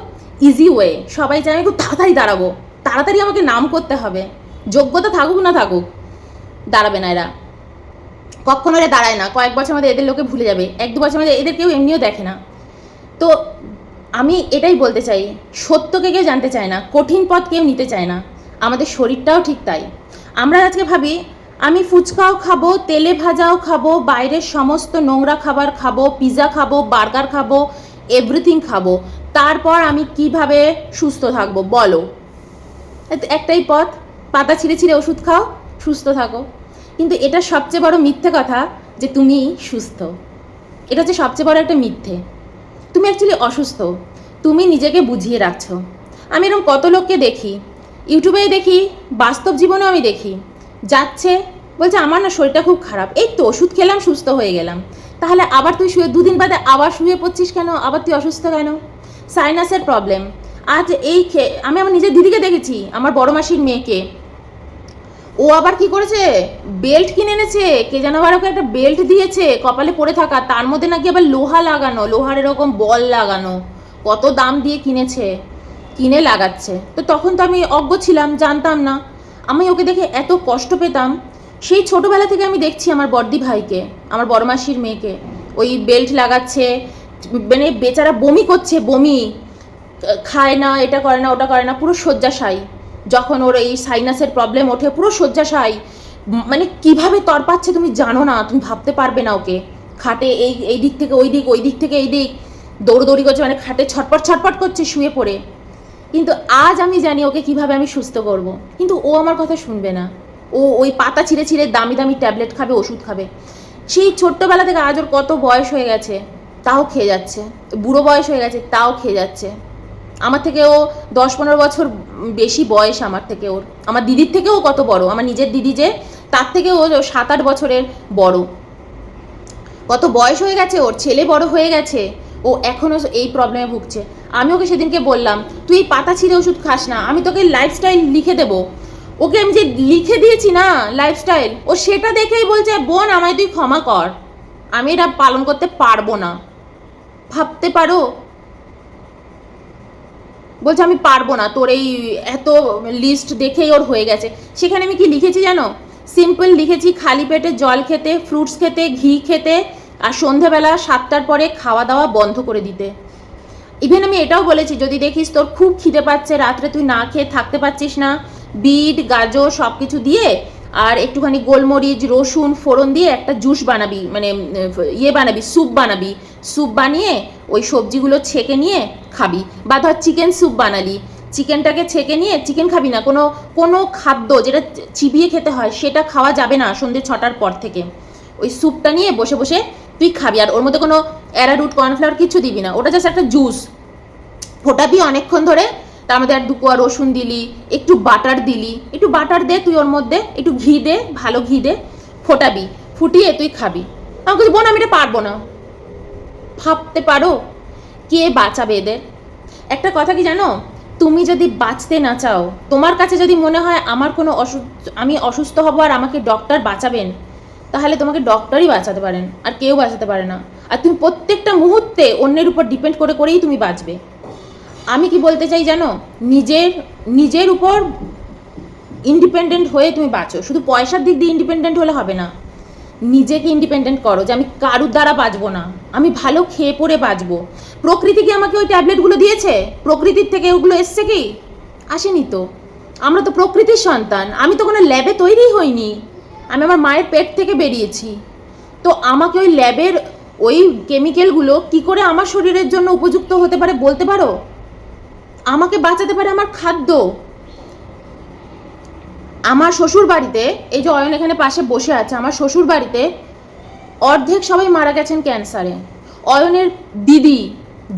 Easy way. সবাই চায় আমি খুব তাড়াতাড়ি দাঁড়াবো, তাড়াতাড়ি আমাকে নাম করতে হবে, যোগ্যতা থাকুক না থাকুক, দাঁড়াবে না এরা। কখনো এরা দাঁড়ায় না। কয়েক বছর মধ্যে এদের লোকে ভুলে যাবে, 1-2 বছর মধ্যে এদের কেউ এমনিও দেখে না। তো আমি এটাই বলতে চাই, সত্যকে কেউ জানতে চায় না, কঠিন পথ কেউ নিতে চায় না। আমাদের শরীরটাও ঠিক তাই। আমরা আজকে ভাবি আমি ফুচকাও খাবো, তেলে ভাজাও খাবো, বাইরের সমস্ত নোংরা খাবার খাবো, পিৎজা খাবো, বার্গার খাবো, এভরিথিং খাবো, তারপর আমি কিভাবে সুস্থ থাকবো বলো? একটাই পথ, পাতা ছিঁড়ে ছিঁড়ে ওষুধ খাও, সুস্থ থাকো। কিন্তু এটা সবচেয়ে বড় মিথ্যে কথা যে তুমি সুস্থ। এটা হচ্ছে সবচেয়ে বড় একটা মিথ্যে। তুমি অ্যাকচুয়ালি অসুস্থ, তুমি নিজেকে বুঝিয়ে রাখছো। আমি এরকম কত লোককে দেখি, ইউটিউবেই দেখি, বাস্তব জীবনেও আমি দেখি, যাচ্ছে বলছে আমার না শরীরটা খুব খারাপ, এই তো ওষুধ খেলাম সুস্থ হয়ে গেলাম। তাহলে আবার তুই শুয়ে 2 দিন বাদে আবার শুয়ে পড়ছিস কেন? আবার তুই অসুস্থ কেন? সাইনাসের প্রবলেম। আজ আমি আমার নিজের দিদিকে দেখেছি, আমার বড় মাসির মেয়েকে, ও আবার কি করেছে, বেল্ট কিনে এনেছে, কে যেন আবার ওকে একটা বেল্ট দিয়েছে কপালে পরে থাকা, তার মধ্যে নাকি আবার লোহা লাগানো, লোহার এরকম বল লাগানো, কত দাম দিয়ে কিনেছে, কিনে লাগাচ্ছে। তো তখন তো আমি অজ্ঞ ছিলাম, জানতাম না। আমি ওকে দেখে এত কষ্ট পেতাম। সেই ছোটোবেলা থেকে আমি দেখছি আমার বড়দি ভাইকে, আমার বড় মাসির মেয়েকে, ওই বেল্ট লাগাচ্ছে, মানে বেচারা বমি করছে, বমি, খায় না, এটা করে না, ওটা করে না, পুরো শয্যাশায়ী। যখন ওর এই সাইনাসের প্রবলেম ওঠে পুরো শয্যাশায়ী, মানে কিভাবে তরপাচ্ছে তুমি জানো না, তুমি ভাবতে পারবে না। ওকে খাটে এই দিক থেকে ওই দিক, ওই দিক থেকে এই দিক দৌড়দৌড়ি করছে, মানে খাটে ছটপট ছটপট করছে শুয়ে পড়ে। কিন্তু আজ আমি জানি ওকে কিভাবে আমি সুস্থ করব। কিন্তু ও আমার কথা শুনবে না, ও ওই পাতা ছিঁড়ে ছিঁড়ে দামি দামি ট্যাবলেট খাবে, ওষুধ খাবে। সেই ছোট্টবেলা থেকে আজ ওর কত বয়স হয়ে গেছে, তাও খেয়ে যাচ্ছে, বুড়ো বয়স হয়ে গেছে তাও খেয়ে যাচ্ছে। আমার থেকে ও 10-15 বছর বেশি বয়স আমার থেকে ওর, আমার দিদির থেকেও কত বড়, আমার নিজের দিদি যে তার থেকে ও 7-8 বছরের বড়, কত বয়স হয়ে গেছে ওর, ছেলে বড় হয়ে গেছে, ও এখনও এই প্রবলেমে ভুগছে। আমি ওকে সেদিনকে বললাম তুই এই পাতা ছিঁড়ে ওষুধ খাস না, আমি তোকে লাইফস্টাইল লিখে দেবো। ওকে আমি যে লিখে দিয়েছি না লাইফস্টাইল, ও সেটা দেখেই বলছে বোন আমায় তুই ক্ষমা কর, আমি এটা পালন করতে পারবো না। ভাবতে পারো, বলছে আমি পারবো না, তোর এই এত লিস্ট দেখেই ওর হয়ে গেছে। সেখানে আমি কি লিখেছি জানো? সিম্পল লিখেছি খালি পেটে জল খেতে, ফ্রুটস খেতে, ঘি খেতে, আর সন্ধেবেলা 7টার পরে খাওয়া দাওয়া বন্ধ করে দিতে। ইভেন আমি এটাও বলেছি যদি দেখিস তোর খুব খিদে পাচ্ছে, রাত্রে তুই না খেয়ে থাকতে পারছিস না, বিট গাজর সব কিছু দিয়ে আর একটুখানি গোলমরিচ রসুন ফোড়ন দিয়ে একটা জুস বানাবি, মানে বানাবি, স্যুপ বানিয়ে ওই সবজিগুলো ছেঁকে নিয়ে খাবি। বা ধর চিকেন স্যুপ বানালি, চিকেনটাকে ছেঁকে নিয়ে, চিকেন খাবি না, কোনো খাদ্য যেটা চিবিয়ে খেতে হয় সেটা খাওয়া যাবে না সন্ধ্যে 6টার পর থেকে। ওই স্যুপটা নিয়ে বসে বসে তুই খাবি, আর ওর মধ্যে কোনো অ্যারারুট কর্নফ্লাওয়ার কিছু দিবি না, ওটা জাস্ট একটা জুস ফোটাবি অনেকক্ষণ ধরে, তার মধ্যে আর 2 কোয়া রসুন দিলি, একটু বাটার দিলি, একটু বাটার দে তুই ওর মধ্যে, একটু ঘি দে, ভালো ঘি দে, ফোটাবি, ফুটিয়ে তুই খাবি। আমি বলছি বোন আমি এটা পারবো না। ভাবতে পারো কে বাঁচাবে এদের? একটা কথা কি জানো, তুমি যদি বাঁচতে না চাও, তোমার কাছে যদি মনে হয় আমার কোনো আমি অসুস্থ হব আর আমাকে ডক্টর বাঁচাবেন, তাহলে তোমাকে ডক্টরই বাঁচাতে পারেন, আর কেউ বাঁচাতে পারে না। আর তুমি প্রত্যেকটা মুহূর্তে অন্যের উপর ডিপেন্ড করেই তুমি বাঁচবে। আমি কি বলতে চাই জানো, নিজের উপর ইন্ডিপেন্ডেন্ট হয়ে তুমি বাঁচো। শুধু পয়সার দিক দিয়ে ইন্ডিপেন্ডেন্ট হলে হবে না, নিজেকে ইন্ডিপেন্ডেন্ট করো যে আমি কারুর দ্বারা বাঁচবো না, আমি ভালো খেয়ে পরে বাঁচবো। প্রকৃতি কি আমাকে ওই ট্যাবলেটগুলো দিয়েছে? প্রকৃতির থেকে ওগুলো এসছে কি? আসেনি তো। আমরা তো প্রকৃতির সন্তান, আমি তো কোনো ল্যাবে তৈরি হইনি, আমি আমার মায়ের পেট থেকে বেরিয়েছি। তো আমাকে ওই ল্যাবের ওই কেমিক্যালগুলো কি করে আমার শরীরের জন্য উপযুক্ত হতে পারে বলতে পারো? আমাকে বাঁচাতে পারে আমার খাদ্য। আমার শ্বশুর বাড়িতে, এই যে অয়ন এখানে পাশে বসে আছে, আমার শ্বশুর বাড়িতে অর্ধেক সবাই মারা গেছেন ক্যান্সারে। অয়নের দিদি,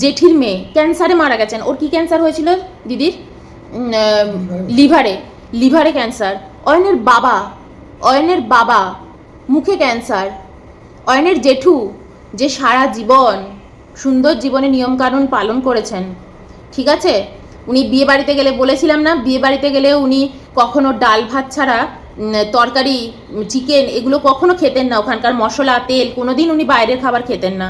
জেঠির মেয়ে ক্যান্সারে মারা গেছেন। ওর কি ক্যান্সার হয়েছিল দিদির? লিভারে ক্যান্সার। অয়নের বাবা মুখে ক্যান্সার। অয়নের জেঠু যে সারা জীবন সুন্দর জীবনে নিয়মকানুন পালন করেছেন, ঠিক আছে, উনি বিয়ে বাড়িতে গেলে, বলেছিলাম না, বিয়ে বাড়িতে গেলে উনি কখনো ডাল ভাত ছাড়া তরকারি চিকেন এগুলো কখনো খেতেন না, ওখানকার মশলা তেল কোনোদিন উনি বাইরের খাবার খেতেন না।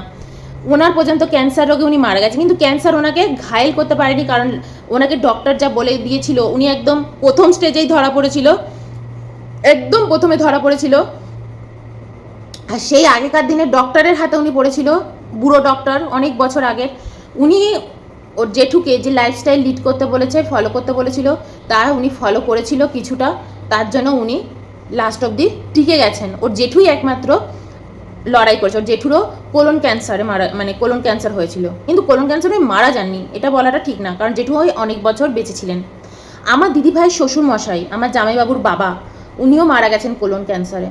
ওনার পর্যন্ত ক্যান্সার রোগে উনি মারা গেছেন, কিন্তু ক্যান্সার ওনাকে ঘায়েল করতে পারেনি, কারণ ওনাকে ডক্টর যা বলে দিয়েছিল, উনি একদম প্রথম স্টেজেই ধরা পড়েছিল, একদম প্রথমে ধরা পড়েছিল। আর সেই আগেকার দিনে ডক্টরের হাতে উনি পড়েছিল, বুড়ো ডক্টর অনেক বছর আগে। উনি ওর জেঠুকে যে লাইফস্টাইল লিড করতে বলেছে, ফলো করতে বলেছিল, তা উনি ফলো করেছিল কিছুটা, তার জন্য উনি লাস্ট অবধি টিকে গেছেন। ওর জেঠুই একমাত্র লড়াই করেছে। ওর জেঠুরও কোলন ক্যান্সার হয়েছিল, কিন্তু কোলন ক্যান্সারে মারা যাননি, এটা বলাটা ঠিক না, কারণ জেঠু ওই অনেক বছর বেঁচে ছিলেন। আমার দিদিভাইয়ের শ্বশুর মশাই, আমার জামাইবাবুর বাবা, উনিও মারা গেছেন কোলন ক্যান্সারে।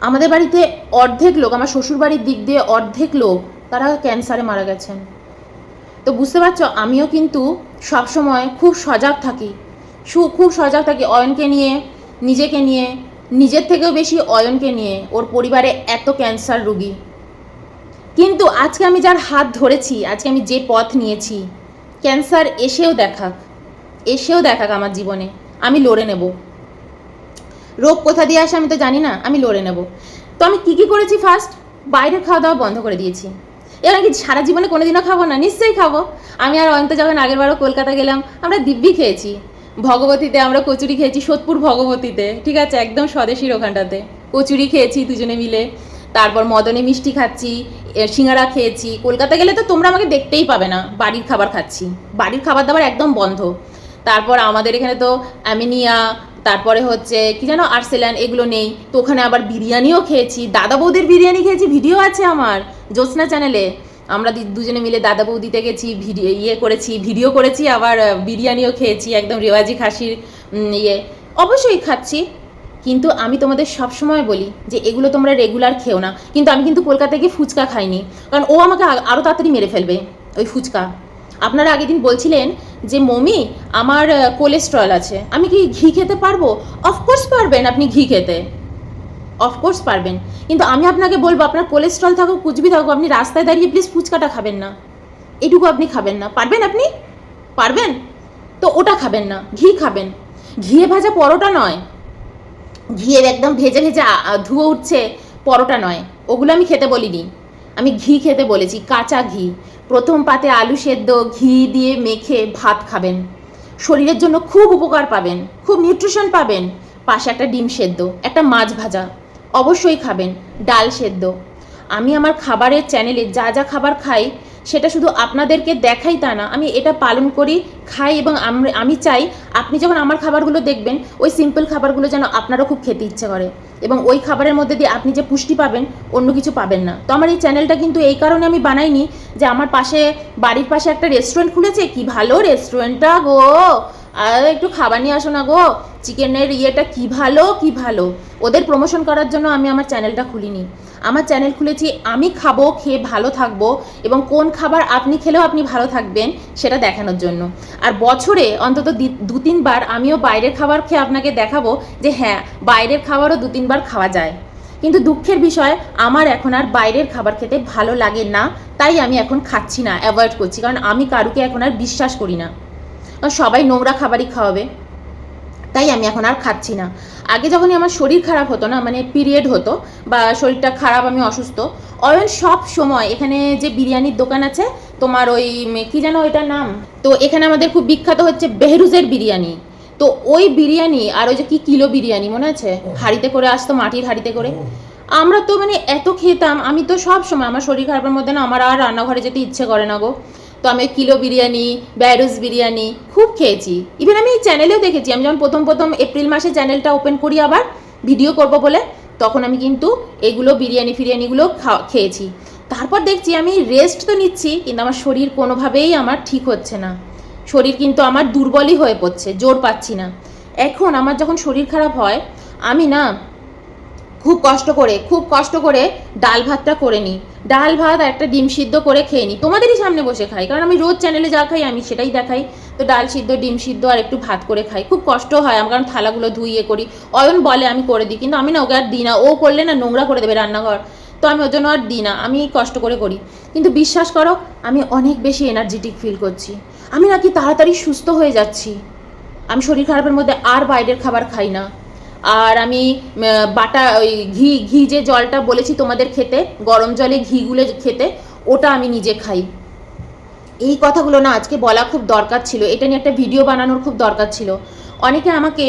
আমাদের বাড়িতে অর্ধেক লোক, আমার শ্বশুর বাড়ির দিক দিয়ে অর্ধেক লোক তারা ক্যান্সারে মারা গেছেন। তো বুঝতে পারছো, আমিও কিন্তু সবসময় খুব সজাগ থাকি, অয়নকে নিয়ে, নিজেকে নিয়ে, নিজের থেকেও বেশি অয়নকে নিয়ে। ওর পরিবারে এত ক্যান্সার রোগী, কিন্তু আজকে আমি যার হাত ধরেছি, আজকে আমি যে পথ নিয়েছি, ক্যান্সার এসেও দেখাক আমার জীবনে, আমি লড়ে নেব। রোগ কোথা দিয়ে আসে আমি তো জানি না, আমি লড়ে নেব। তো আমি কি করেছি? ফার্স্ট বাইরের খাওয়া দাওয়া বন্ধ করে দিয়েছি। এবার কি সারা জীবনে কোনোদিনও খাবো না? নিশ্চয়ই খাবো। আমি আর অয়ন্ত যখন আগেরবারও কলকাতা গেলাম, আমরা দিব্যি খেয়েছি। ভগবতীতে আমরা কচুরি খেয়েছি, সোদপুর ভগবতীতে, ঠিক আছে, একদম স্বদেশীর ওখানটাতে কচুরি খেয়েছি দুজনে মিলে। তারপর মদনে মিষ্টি খাচ্ছি, সিঙ্গারা খেয়েছি। কলকাতা গেলে তো তোমরা আমাকে দেখতেই পাবে না, বাড়ির খাবার খাচ্ছি, বাড়ির খাবার দাবার একদম বন্ধ। তারপর আমাদের এখানে তো অ্যামিনিয়া, তারপরে হচ্ছে কি যেন আর্সেলান, এগুলো নেই, তো ওখানে আবার বিরিয়ানিও খেয়েছি, দাদা বৌদির বিরিয়ানি খেয়েছি, ভিডিও আছে আমার জ্যোৎস্না চ্যানেলে। আমরা দুজনে মিলে দাদা বৌদিতে গেছি, ভিডিও করেছি, আবার বিরিয়ানিও খেয়েছি, একদম রেওয়াজি খাসির অবশ্যই খাচ্ছি। কিন্তু আমি তোমাদের সবসময় বলি যে এগুলো তোমরা রেগুলার খেও না। কিন্তু আমি কিন্তু কলকাতায় গিয়ে ফুচকা খাইনি, কারণ ও আমাকে আরও তাড়াতাড়ি মেরে ফেলবে ওই ফুচকা। আপনারা আগের দিন বলছিলেন যে মমি আমার কোলেস্ট্রল আছে, আমি কি ঘি খেতে পারবো? অফকোর্স পারবেন আপনি ঘি খেতে, অফকোর্স পারবেন। কিন্তু আমি আপনাকে বলবো আপনার কোলেস্ট্রল থাকুক কুচবি থাকুক, আপনি রাস্তায় দাঁড়িয়ে প্লিজ ফুচকাটা খাবেন না, এটুকু আপনি খাবেন না। পারবেন? আপনি পারবেন তো ওটা খাবেন না, ঘি খাবেন। ঘিয়ে ভাজা পরোটা নয়, ঘিয়ের একদম ভেজে ভেজে ধুয়ো উঠছে পরোটা নয়, ওগুলো আমি খেতে বলিনি। আমি ঘি খেতে বলেছি, কাঁচা ঘি। প্রথম পাতে আলু সেদ্ধ ঘি দিয়ে মেখে ভাত খাবেন, শরীরের জন্য খুব উপকার পাবেন, খুব নিউট্রিশন পাবেন। পাশে একটা ডিম সেদ্ধ, একটা মাছ ভাজা অবশ্যই খাবেন, ডাল সেদ্ধ। আমি আমার খাবারের চ্যানেলে যা যা খাবার খাই সেটা শুধু আপনাদেরকে দেখাই তা না, আমি এটা পালন করি, খাই, এবং আমি চাই আপনি যখন আমার খাবারগুলো দেখবেন ওই সিম্পল খাবারগুলো যেন আপনারও খুব খেতে ইচ্ছে করে, এবং ওই খাবারের মধ্যে দিয়ে আপনি যে পুষ্টি পাবেন অন্য কিছু পাবেন না। তো আমার এই চ্যানেলটা কিন্তু এই কারণে আমি বানাইনি যে আমার পাশে, বাড়ির পাশে একটা রেস্টুরেন্ট খুলেছে, কি ভালো রেস্টুরেন্টটা গো, আর একটু খাবার নিয়ে আসো না গো, চিকেনের ইয়েটা কি ভালো কি ভালো, ওদের প্রমোশন করার জন্য আমি আমার চ্যানেলটা খুলিনি। আমার চ্যানেল খুলেছি আমি খাবো, খেয়ে ভালো থাকবো, এবং কোন খাবার আপনি খেলেও আপনি ভালো থাকবেন সেটা দেখানোর জন্য। আর বছরে অন্তত 2-3 বার আমিও বাইরের খাবার খেয়ে আপনাকে দেখাবো যে হ্যাঁ, বাইরের খাবারও 2-3 বার খাওয়া যায়। কিন্তু দুঃখের বিষয় আমার এখন আর বাইরের খাবার খেতে ভালো লাগে না, তাই আমি এখন খাচ্ছি না, অ্যাভয়েড করছি, কারণ আমি কারুকে এখন আর বিশ্বাস করি না, সবাই নোংরা খাবারই খাওয়াবে, তাই আমি এখন আর খাচ্ছি না। আগে যখনই আমার শরীর খারাপ হতো না, মানে পিরিয়ড হতো বা শরীরটা খারাপ, আমি অসুস্থ, অয়ন সব সময় এখানে যে বিরিয়ানির দোকান আছে তোমার ওই কি যেন ওইটার নাম, তো এখানে আমাদের খুব বিখ্যাত হচ্ছে বেহরুজের বিরিয়ানি। তো ওই বিরিয়ানি আর ওই যে কি কিলো বিরিয়ানি মনে আছে, হাঁড়িতে করে আসতো, মাটির হাঁড়িতে করে, আমরা তো মানে এত খেতাম। আমি তো সব সময় আমার শরীর খারাপের মধ্যে না আমার আর রান্নাঘরে যেতে ইচ্ছে করে না গো, তো আমি কিলো বিরিয়ানি, বেহরুজ বিরিয়ানি খুব খেয়েছি। ইভেন আমি এই চ্যানেলেও দেখেছি, আমি যখন প্রথম এপ্রিল মাসে চ্যানেলটা ওপেন করি আবার ভিডিও করব বলে, তখন আমি কিন্তু এগুলো ফিরিয়ানিগুলো খেয়েছি। তারপর দেখছি আমি রেস্ট তো নিচ্ছি, কিন্তু আমার শরীর কোনোভাবেই আমার ঠিক হচ্ছে না, শরীর কিন্তু আমার দুর্বলই হয়ে পড়ছে, জোর পাচ্ছি না। এখন আমার যখন শরীর খারাপ হয় আমি না খুব কষ্ট করে ডাল ভাতটা করে নিই, ডাল ভাত আর একটা ডিম সিদ্ধ করে খেয়ে নিই, তোমাদেরই সামনে বসে খাই, কারণ আমি রোজ চ্যানেলে যা খাই আমি সেটাই দেখাই। তো ডাল সিদ্ধ, ডিম সিদ্ধ আর একটু ভাত করে খাই, খুব কষ্ট হয় আমার, কারণ থালাগুলো ধুইয়ে করি। অয়ন বলে আমি করে দিই, কিন্তু আমি না ওকে আর দিই না, ও করলে না নোংরা করে দেবে রান্নাঘর, তো আমি ওর জন্য আর দিই না, আমি কষ্ট করে করি। কিন্তু বিশ্বাস করো আমি অনেক বেশি এনার্জেটিক ফিল করছি, আমি নাকি তাড়াতাড়ি সুস্থ হয়ে যাচ্ছি। আমি শরীর খারাপের মধ্যে আর বাইরের খাবার খাই না। আর আমি বাটা ওই ঘি যে জলটা বলেছি তোমাদের খেতে, গরম জলে ঘি গুলে খেতে, ওটা আমি নিজে খাই। এই কথাগুলো না আজকে বলা খুব দরকার ছিল, এটা নিয়ে একটা ভিডিও বানানোর খুব দরকার ছিল। অনেকে আমাকে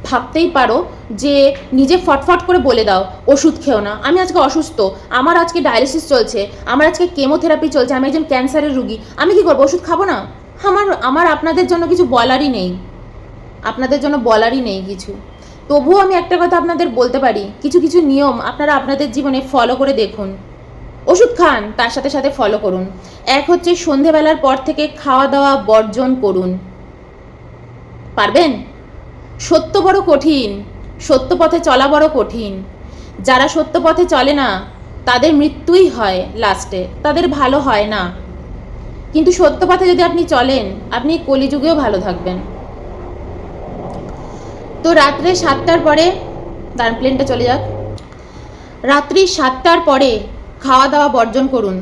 ভাবতেই পারো যে নিজে ফটফট করে বলে দাও ওষুধ খেও না, আমি আজকে অসুস্থ, আমার আজকে ডায়ালিসিস চলছে, আমার আজকে কেমোথেরাপি চলছে, আমি একজন ক্যান্সারের রুগী, আমি কি করবো, ওষুধ খাবো না? আমার আপনাদের জন্য কিছু বলারই নেই, আপনাদের জন্য বলারই নেই কিছু। তবুও আমি একটা কথা আপনাদের বলতে পারি, কিছু কিছু নিয়ম আপনারা আপনাদের জীবনে ফলো করে দেখুন। ওষুধ খান, তার সাথে সাথে ফলো করুন। এক হচ্ছে সন্ধেবেলার পর থেকে খাওয়া দাওয়া বর্জন করুন। পারবেন? সত্য বড় কঠিন, সত্য পথে চলা বড় কঠিন। যারা সত্য পথে চলে না তাদের মৃত্যুই হয় লাস্টে, তাদের ভালো হয় না। কিন্তু সত্য পথে যদি আপনি চলেন, আপনি কলিযুগেও ভালো থাকবেন। তো রাত্রে 7টার পরে, দাঁড়ান প্লেনটা চলে যাক, রাত্রি 7টার পরে খাওয়া দাওয়া বর্জন করুন।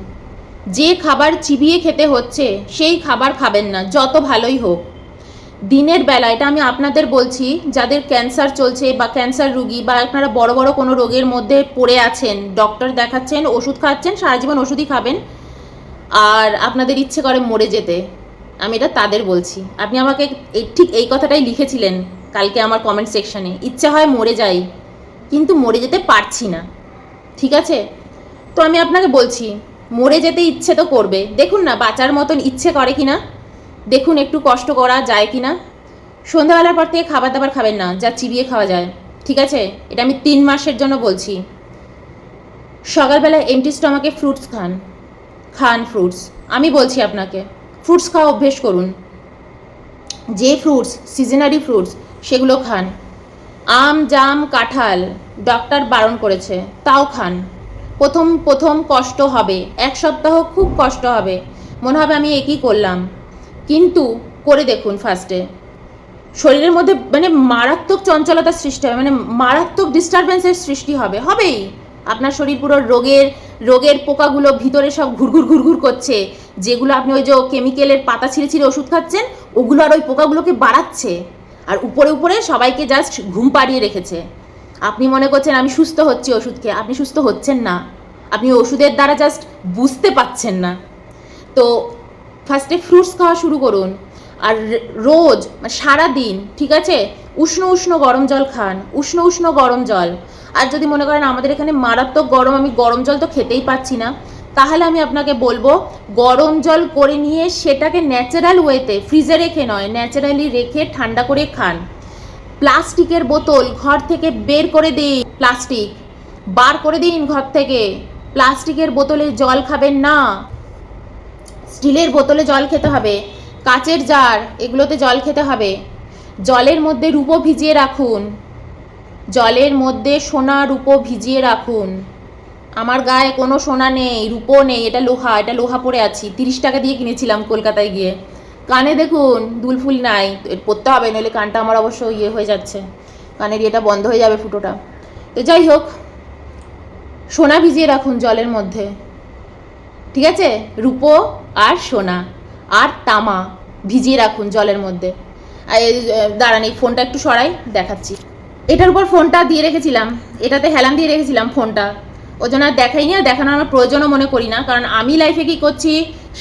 যে খাবার চিবিয়ে খেতে হচ্ছে সেই খাবার খাবেন না, যত ভালোই হোক। দিনের বেলা, এটা আমি আপনাদের বলছি যাদের ক্যান্সার চলছে বা ক্যান্সার রুগী, বা আপনারা বড় বড় কোনো রোগের মধ্যে পড়ে আছেন, ডক্টর দেখাচ্ছেন, ওষুধ খাচ্ছেন, সারা জীবন ওষুধই খাবেন, আর আপনাদের ইচ্ছে করে মরে যেতে, আমি এটা তাদের বলছি। আপনি আমাকে ঠিক এই কথাটাই লিখেছিলেন কালকে আমার কমেন্ট সেকশানে, ইচ্ছে হয় মরে যাই কিন্তু মরে যেতে পারছি না, ঠিক আছে? তো আমি আপনাকে বলছি মরে যেতে ইচ্ছে তো করবে, দেখুন না বাঁচার মতন ইচ্ছে করে কিনা, দেখুন একটু কষ্ট করা যায় কিনা। সন্ধ্যাবেলার পর থেকে খাবার দাবার খাবেন না যা চিবিয়ে খাওয়া যায়, ঠিক আছে? এটা আমি 3 মাসের জন্য বলছি। সকালবেলা এমটি স্টমাকে ফ্রুটস খান ফ্রুটস, আমি বলছি আপনাকে ফ্রুটস খাওয়া অভ্যেস করুন, যে ফ্রুটস সিজনারি ফ্রুটস সেগুলো খান। আম জাম কাঁঠাল ডক্টর বারণ করেছে, তাও খান। প্রথম প্রথম কষ্ট হবে, 1 সপ্তাহ খুব কষ্ট হবে, মনে হবে আমি একই করলাম, কিন্তু করে দেখুন ফার্স্টে। শরীরের মধ্যে মানে মারাত্মক চঞ্চলতার সৃষ্টি হবে, মানে মারাত্মক ডিস্টারবেন্সের সৃষ্টি হবে, হবেই। আপনার শরীর পুরো রোগের পোকাগুলো ভিতরে সব ঘুরঘুর ঘুরঘুর করছে, যেগুলো আপনি ওই যে কেমিক্যালের পাতা ছিঁড়ে ছিঁড়ে ওষুধ খাচ্ছেন, ওগুলো আর ওই পোকাগুলোকে বাড়াচ্ছে, আর উপরে উপরে সবাইকে জাস্ট ঘুম পাড়িয়ে রেখেছে। আপনি মনে করছেন আমি সুস্থ হচ্ছি ওষুধ খেয়ে, আপনি সুস্থ হচ্ছেন না, আপনি ওষুধের দ্বারা জাস্ট বুঝতে পাচ্ছেন না। তো ফার্স্টে ফ্রুটস খাওয়া শুরু করুন, আর রোজ সারা দিন, ঠিক আছে, উষ্ণ উষ্ণ গরম জল খান, উষ্ণ উষ্ণ গরম জল। আর যদি মনে করেন আমাদের এখানে মারাত্মক গরম, আমি গরম জল তো খেতেই পাচ্ছি না, তাহলে আমি আপনাকে বলবো গরম জল করে নিয়ে সেটাকে ন্যাচারাল ওয়েতে, ফ্রিজে রেখে নয়, ন্যাচারালি রেখে ঠান্ডা করে খান। প্লাস্টিকের বোতল ঘর থেকে বের করে দিন, প্লাস্টিক বার করে দিন ঘর থেকে। প্লাস্টিকের বোতলে জল খাবেন না, স্টিলের বোতলে জল খেতে হবে, কাচের জার এগুলোতে জল খেতে হবে। জলের মধ্যে রূপো ভিজিয়ে রাখুন, জলের মধ্যে সোনা রূপো ভিজিয়ে রাখুন। আমার গায়ে কোনো সোনা নেই, রূপো নেই, এটা লোহা পরে আছি, 30 টাকা দিয়ে কিনেছিলাম কলকাতায় গিয়ে। কানে দেখুন দুলফুল নাই, পরতে হবে, নইলে কানটা আমার অবশ্য ইয়ে হয়ে যাচ্ছে, কানের ইয়েটা বন্ধ হয়ে যাবে, ফুটোটা। তো যাই হোক, সোনা ভিজিয়ে রাখুন জলের মধ্যে, ঠিক আছে, রূপো আর সোনা আর তামা ভিজিয়ে রাখুন জলের মধ্যে। দাঁড়ান, এই ফোনটা একটু সরাই, দেখাচ্ছি। এটার উপর ফোনটা দিয়ে রেখেছিলাম, এটাতে হেলান দিয়ে রেখেছিলাম ফোনটা, ওই জন্য আর দেখাইনি, আর দেখানোর আমার প্রয়োজনও মনে করি না, কারণ আমি লাইফে কী করছি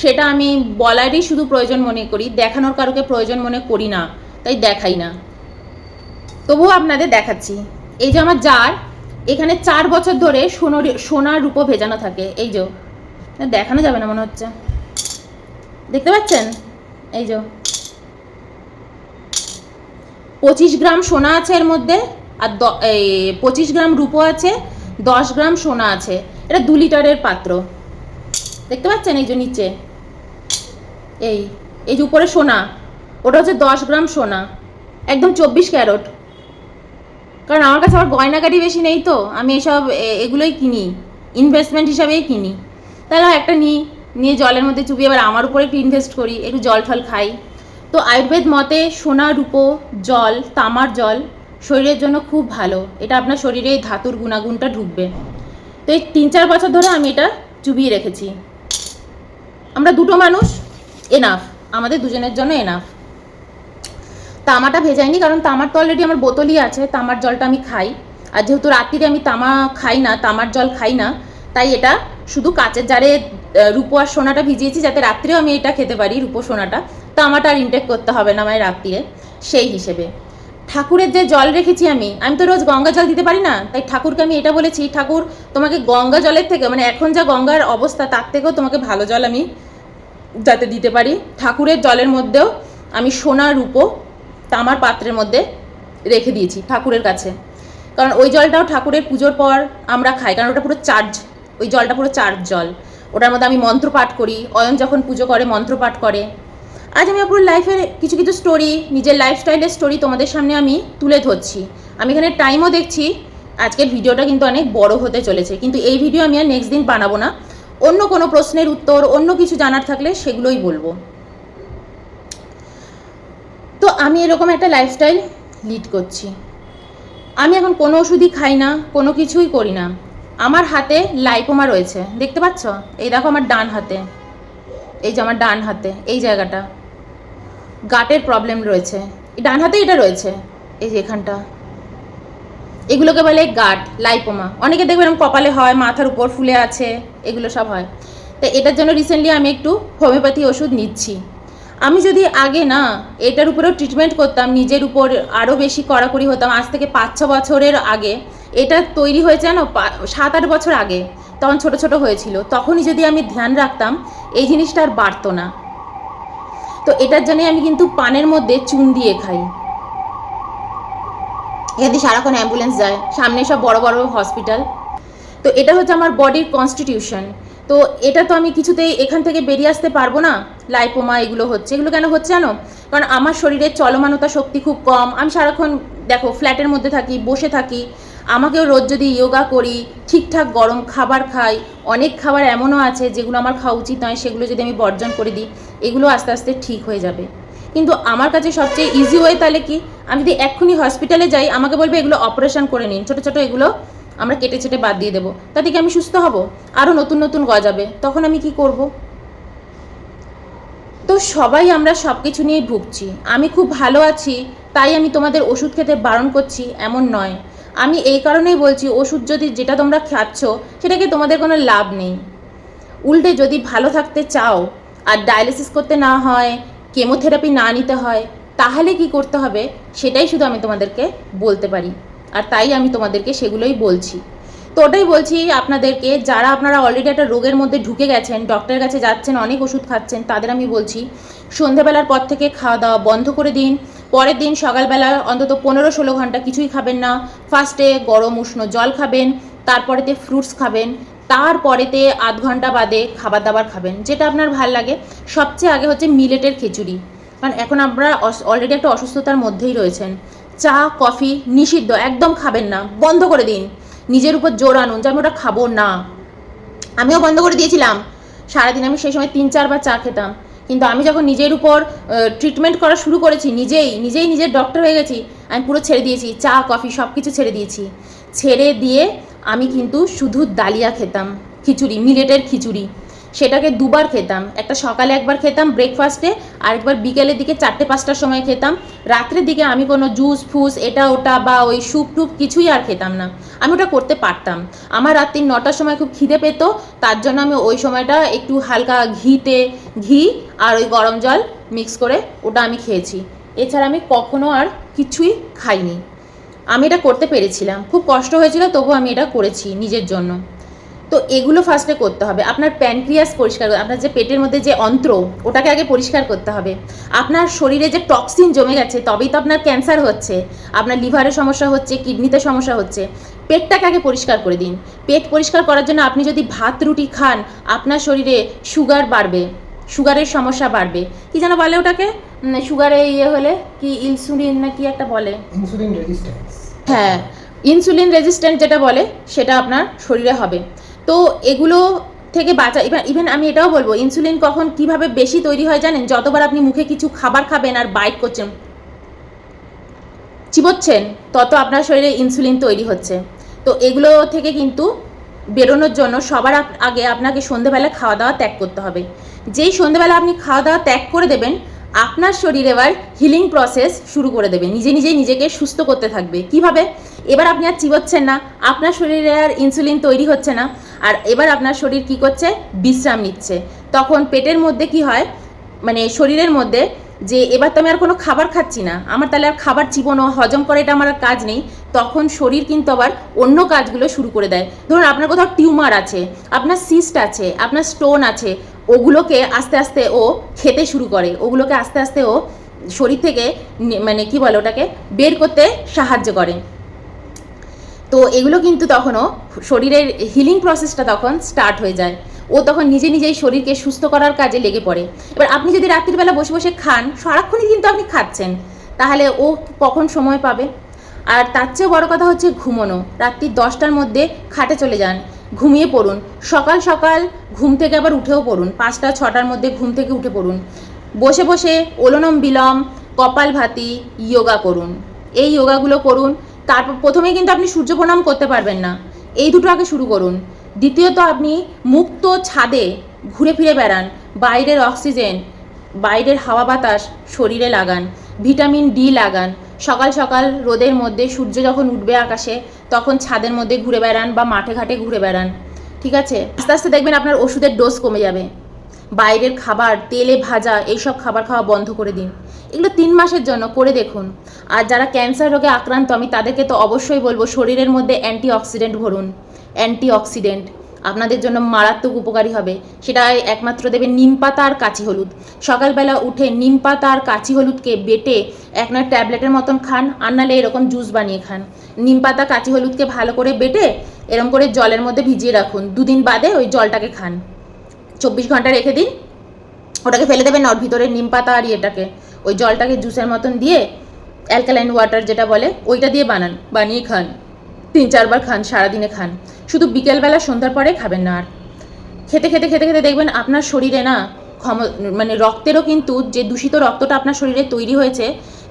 সেটা আমি বলারই শুধু প্রয়োজন মনে করি, দেখানোর কারোকে প্রয়োজন মনে করি না, তাই দেখাই না। তবুও আপনাদের দেখাচ্ছি। এই যে আমার জার, এখানে 4 বছর ধরে সোনার রূপো ভেজানো থাকে, এই যে দেখানো যাবে না মনে হচ্ছে, দেখতে পাচ্ছেন, এই যে 25 গ্রাম সোনা আছে এর মধ্যে, আর 25 গ্রাম রূপো আছে, 10 গ্রাম সোনা আছে। এটা 2 লিটারের পাত্র, দেখতে পাচ্ছেন, এই যে নিচে এই যে উপরে সোনা, ওটা হচ্ছে 10 গ্রাম সোনা, একদম 24 ক্যারেট। কারণ আমার কাছে আমার গয়নাগাড়ি বেশি নেই, তো আমি এগুলোই কিনি, ইনভেস্টমেন্ট হিসাবেই কিনি। তাহলে একটা নিয়ে জলের মধ্যে চুবিয়ে এবার আমার উপরে একটু ইনভেস্ট করি, একটু জল টল খাই। তো আয়ুর্বেদ মতে সোনা রূপো জল, তামার জল শরীরের জন্য খুব ভালো, এটা আপনার শরীরে এই ধাতুর গুণাগুণটা ঢুকবে। তো এই 3-4 বছর ধরে আমি এটা চুবিয়ে রেখেছি। আমরা দুটো মানুষ, এনাফ, আমাদের দুজনের জন্য এনাফ। তামাটা ভেজাইনি, কারণ তামার তো অলরেডি আমার বোতলই আছে, তামার জলটা আমি খাই। আর যেহেতু রাত্রিরে আমি তামা খাই না, তামার জল খাই না, তাই এটা শুধু কাচের জারে রূপো আর সোনাটা ভিজিয়েছি, যাতে রাত্রেও আমি এটা খেতে পারি, রূপো সোনাটা, তামাটা আর ইনটেক করতে হবে না আমার রাত্রিরে। সেই হিসেবে ঠাকুরের যে জল রেখেছি আমি তো রোজ গঙ্গা জল দিতে পারি না, তাই ঠাকুরকে আমি এটা বলেছি, ঠাকুর তোমাকে গঙ্গা জলের থেকে, মানে এখন যা গঙ্গার অবস্থা তার থেকেও তোমাকে ভালো জল আমি যাতে দিতে পারি, ঠাকুরের জলের মধ্যেও আমি সোনা রূপো তামার পাত্রের মধ্যে রেখে দিয়েছি ঠাকুরের কাছে। কারণ ওই জলটাও ঠাকুরের পুজোর পর আমরা খাই, কারণ ওটা পুরো চার্জ, ওই জলটা পুরো চার্জ জল, ওটার মধ্যে আমি মন্ত্র পাঠ করি, অয়ন যখন পুজো করে মন্ত্র পাঠ করে। আজ আমি পুরো লাইফের কিছু কিছু স্টোরি, নিজের লাইফস্টাইলের স্টোরি তোমাদের সামনে আমি তুলে ধরছি। আমি এখানে টাইমও দেখছি, আজকের ভিডিওটা কিন্তু অনেক বড় হতে চলেছে, কিন্তু এই ভিডিও আমি আর নেক্সট দিন বানাবো না, অন্য কোনো প্রশ্নের উত্তর, অন্য কিছু জানার থাকলে সেগুলোই বলবো। তো আমি এরকম একটা লাইফস্টাইল লিড করছি। আমি এখন কোনো ওষুধই খাই না, কোনো কিছুই করি না। আমার হাতে লাইপোমা রয়েছে, দেখতে পাচ্ছ, এই দেখো আমার ডান হাতে, এই যে আমার ডান হাতে এই জায়গাটা গাটের প্রবলেম রয়েছে, ডান হাতে এটা রয়েছে, এই যে এখানটা, এগুলোকে বলে গাট লাইপোমা। অনেকে দেখবেন কপালে হয়, মাথার উপর ফুলে আছে, এগুলো সব হয়। তো এটার জন্য রিসেন্টলি আমি একটু হোমিওপ্যাথি ওষুধ নিচ্ছি। আমি যদি আগে না এটার উপরেও ট্রিটমেন্ট করতাম, নিজের উপর আরও বেশি কড়াকড়ি হতাম, আজ থেকে 5-6 বছরের আগে, এটা তৈরি হয়েছে না 7-8 বছর আগে, তখন ছোট ছোট হয়েছিল, তখনই যদি আমি ধ্যান রাখতাম এই জিনিসটা আর বাড়তো না। তো এটার জন্য আমি কিন্তু পানের মধ্যে চুন দিয়ে খাই, এখানে সারাক্ষণ অ্যাম্বুলেন্স যায়, সামনে সব বড় বড় হসপিটাল। তো এটা হচ্ছে আমার বডির কনস্টিটিউশন। তো এটা তো আমি কিছুতেই এখান থেকে বেরিয়ে আসতে পারবো না। লাইপোমা এগুলো হচ্ছে, এগুলো কেন হচ্ছে জানো? কারণ আমার শরীরের চলমানতা শক্তি খুব কম, আমি সারাক্ষণ দেখো ফ্ল্যাটের মধ্যে থাকি, বসে থাকি, আমাকেও রোজ যদি যোগা করি, ঠিকঠাক গরম খাবার খাই, অনেক খাবার এমনও আছে যেগুলো আমার খাওয়া উচিত নয়, সেগুলো যদি আমি বর্জন করে দিই, এগুলো আস্তে আস্তে ঠিক হয়ে যাবে। কিন্তু আমার কাছে সবচেয়ে ইজি ওয়ে তাহলে কি, আমি যদি এক্ষুনি হসপিটালে যাই, আমাকে বলবে এগুলো অপারেশন করে নিন, ছোটো ছোটো এগুলো আমরা কেটে ছেটে বাদ দিয়ে দেবো, তাতে কি আমি সুস্থ হব? আরও নতুন নতুন গজাবে, তখন আমি কি করব? তো সবাই আমরা সব কিছু নিয়েই ভুগছি। আমি খুব ভালো আছি তাই আমি তোমাদের ওষুধ খেতে বারণ করছি এমন নয়। আমি এই কারণেই বলছি, ওষুধ যদি যেটা তোমরা খাচ্ছ সেটাকে তোমাদের কোনো লাভ নেই। উল্টে যদি ভালো থাকতে চাও আর ডায়ালিসিস করতে না হয়, কেমোথেরাপি না নিতে হয়, তাহলে কি করতে হবে সেটাই শুধু আমি তোমাদেরকে বলতে পারি, আর তাই আমি তোমাদেরকে সেগুলোই বলছি। তো ওটাই বলছি আপনাদেরকে, যারা আপনারা অলরেডি একটা রোগের মধ্যে ঢুকে গেছেন, ডক্টরের কাছে যাচ্ছেন, অনেক ওষুধ খাচ্ছেন, তাদের আমি বলছি সন্ধেবেলার পর থেকে খাওয়া দাওয়া বন্ধ করে দিন। পরের দিন সকালবেলা অন্তত 15-16 ঘন্টা কিছুই খাবেন না। ফার্স্টে গরম উষ্ণ জল খাবেন, তারপরেতে ফ্রুটস খাবেন, তারপরেতে আধ ঘন্টা বাদে খাবার দাবার খাবেন, যেটা আপনার ভাল লাগে। সবচেয়ে আগে হচ্ছে মিলেটের খিচুড়ি, কারণ এখন আপনারা অলরেডি একটা অসুস্থতার মধ্যেই রয়েছেন। চা কফি নিষিদ্ধ, একদম খাবেন না, বন্ধ করে দিন। নিজের উপর জোর আনুন যে আমি ওটা খাবো না। আমিও বন্ধ করে দিয়েছিলাম, সারাদিন আমি সেই সময় 3-4 বার চা খেতাম, কিন্তু আমি যখন নিজের উপর ট্রিটমেন্ট করা শুরু করেছি, নিজেই নিজের ডক্টর হয়ে গেছি, আমি পুরো ছেড়ে দিয়েছি, চা কফি সব কিছু ছেড়ে দিয়েছি। ছেড়ে দিয়ে আমি কিন্তু শুধু ডালিয়া খেতাম, খিচুড়ি, মিলেটের খিচুড়ি, সেটাকে দুবার খেতাম। একটা সকালে একবার খেতাম ব্রেকফাস্টে, আরেকবার বিকেলের দিকে 4টে-5টার সময় খেতাম। রাত্রের দিকে আমি কোনো জুস ফুস এটা ওটা বা ওই স্যুপ টুপ কিছুই আর খেতাম না। আমি ওটা করতে পারতাম। আমার রাত্রি 9টার সময় খুব খিদে পেত, তার জন্য আমি ওই সময়টা একটু হালকা ঘি আর ওই গরম জল মিক্স করে ওটা আমি খেয়েছি। এছাড়া আমি কখনো আর কিছুই খাইনি। আমি এটা করতে পেরেছিলাম, খুব কষ্ট হয়েছিল, তবু আমি এটা করেছি নিজের জন্য। তো এগুলো ফার্স্টে করতে হবে। আপনার প্যানক্রিয়াস পরিষ্কার, আপনার যে পেটের মধ্যে যে অন্ত্র, ওটাকে আগে পরিষ্কার করতে হবে। আপনার শরীরে যে টক্সিন জমে গেছে, তবেই তো আপনার ক্যান্সার হচ্ছে, আপনার লিভারের সমস্যা হচ্ছে, কিডনিতে সমস্যা হচ্ছে। পেটটাকে আগে পরিষ্কার করে দিন। পেট পরিষ্কার করার জন্য আপনি যদি ভাত রুটি খান, আপনার শরীরে সুগার বাড়বে, সুগারের সমস্যা বাড়বে। কি যেন বলে ওটাকে, সুগারে হলে কি ইনসুলিন না কি একটা বলে, ইনসুলিন রেজিস্ট্যান্স। হ্যাঁ, ইনসুলিন রেজিস্ট্যান্ট যেটা বলে সেটা আপনার শরীরে হবে। তো এগুলো থেকে বাঁচা, ইভেন আমি এটাও বলবো, ইনসুলিন কখন কিভাবে বেশি তৈরি হয় জানেন? যতবার আপনি মুখে কিছু খাবার খাবেন আর বাইট করছেন, চিবোচ্ছেন, তত আপনার শরীরে ইনসুলিন তৈরি হচ্ছে। তো এগুলো থেকে কিন্তু বেরোনোর জন্য সবার আগে আপনাকে সন্ধেবেলা খাওয়া দাওয়া ত্যাগ করতে হবে। যেই সন্ধেবেলা আপনি খাওয়া দাওয়া ত্যাগ করে দেবেন, আপনার শরীর এবার হিলিং প্রসেস শুরু করে দেবে, নিজেই নিজেকে সুস্থ করতে থাকবে। কিভাবে? এবার আপনি আর চিবোচ্ছেন না, আপনার শরীরে আর ইনসুলিন তৈরি হচ্ছে না, আর এবার আপনার শরীর কি করছে? বিশ্রাম নিচ্ছে। তখন পেটের মধ্যে কি হয়, মানে শরীরের মধ্যে, যে এবার তো আমি আর কোনো খাবার খাচ্ছি না, আমার তাহলে আর খাবার চিবোনো হজম করে এটা আমার আর কাজ নেই, তখন শরীর কিন্তু আবার অন্য কাজগুলো শুরু করে দেয়। ধরুন আপনার কোথাও টিউমার আছে, আপনার সিস্ট আছে, আপনার স্টোন আছে, ওগুলোকে আস্তে আস্তে ও খেতে শুরু করে, ওগুলোকে আস্তে আস্তে ও শরীর থেকে মানে কি বলে ওটাকে বের করতে সাহায্য করে। তো এগুলো কিন্তু তখনও শরীরের হিলিং প্রসেসটা তখন স্টার্ট হয়ে যায়, ও তখন নিজেই শরীরকে সুস্থ করার কাজে লেগে পড়ে। এবার আপনি যদি রাত্রিবেলা বসে বসে খান, সারাক্ষণই কিন্তু আপনি খাচ্ছেন, তাহলে ও কখন সময় পাবে? আর তার চেয়েও বড় কথা হচ্ছে ঘুমোনো। রাত্রি 10টার মধ্যে খাটে চলে যান, ঘুমিয়ে পড়ুন। সকাল সকাল ঘুম থেকে আবার উঠেও পড়ুন, 5টা-6টার মধ্যে ঘুম থেকে উঠে পড়ুন। বসে বসে অনুলোম বিলোম, কপালভাতি, যোগা করুন। এই যোগাগুলো করুন। তারপর প্রথমেই কিন্তু আপনি সূর্য প্রণাম করতে পারবেন না, এই দুটো আগে শুরু করুন। দ্বিতীয়ত আপনি মুক্ত ছাদে ঘুরে ফিরে বেড়ান, বাইরের অক্সিজেন, বাইরের হাওয়া বাতাস শরীরে লাগান, ভিটামিন ডি লাগান। সকাল সকাল রোদের মধ্যে সূর্য যখন উঠবে আকাশে, তখন ছাদের মধ্যে ঘুরে বেড়ান বা মাঠে ঘাটে ঘুরে বেড়ান, ঠিক আছে? আস্তে আস্তে দেখবেন আপনার ওষুধের ডোজ কমে যাবে। বাইরের খাবার, তেলে ভাজা এইসব খাবার খাওয়া বন্ধ করে দিন। এগুলো 3 মাসের জন্য করে দেখুন। আর যারা ক্যান্সার রোগে আক্রান্ত, আমি তাদেরকে তো অবশ্যই বলবো শরীরের মধ্যে অ্যান্টিঅক্সিডেন্ট ভরুন। অ্যান্টিঅক্সিডেন্ট আপনাদের জন্য মারাত্মক উপকারী হবে। সেটা একমাত্র দেবে নিম পাতা আর কাঁচি হলুদ। সকালবেলা উঠে নিম পাতা আর কাঁচি হলুদকে বেটে এক নয় ট্যাবলেটের মতন খান, আর নাহলে এরকম জুস বানিয়ে খান। নিম পাতা কাঁচি হলুদকে ভালো করে বেটে এরকম করে জলের মধ্যে ভিজিয়ে রাখুন, 2 দিন বাদে ওই জলটাকে খান। 24 ঘন্টা রেখে দিন, ওটাকে ফেলে দেবেন, ওর ভিতরে নিম পাতা আর এটাকে ওই জলটাকে জুসের মতন দিয়ে অ্যালকালাইন ওয়াটার যেটা বলে ওইটা দিয়ে বানিয়ে খান, 3-4 বার খান, সারাদিনে খান, শুধু বিকেলবেলা সন্ধ্যার পরে খাবেন না। আর খেতে খেতে খেতে খেতে দেখবেন আপনার শরীরে না মানে রক্তেরও কিন্তু যে দূষিত রক্তটা আপনার শরীরে তৈরি হয়েছে,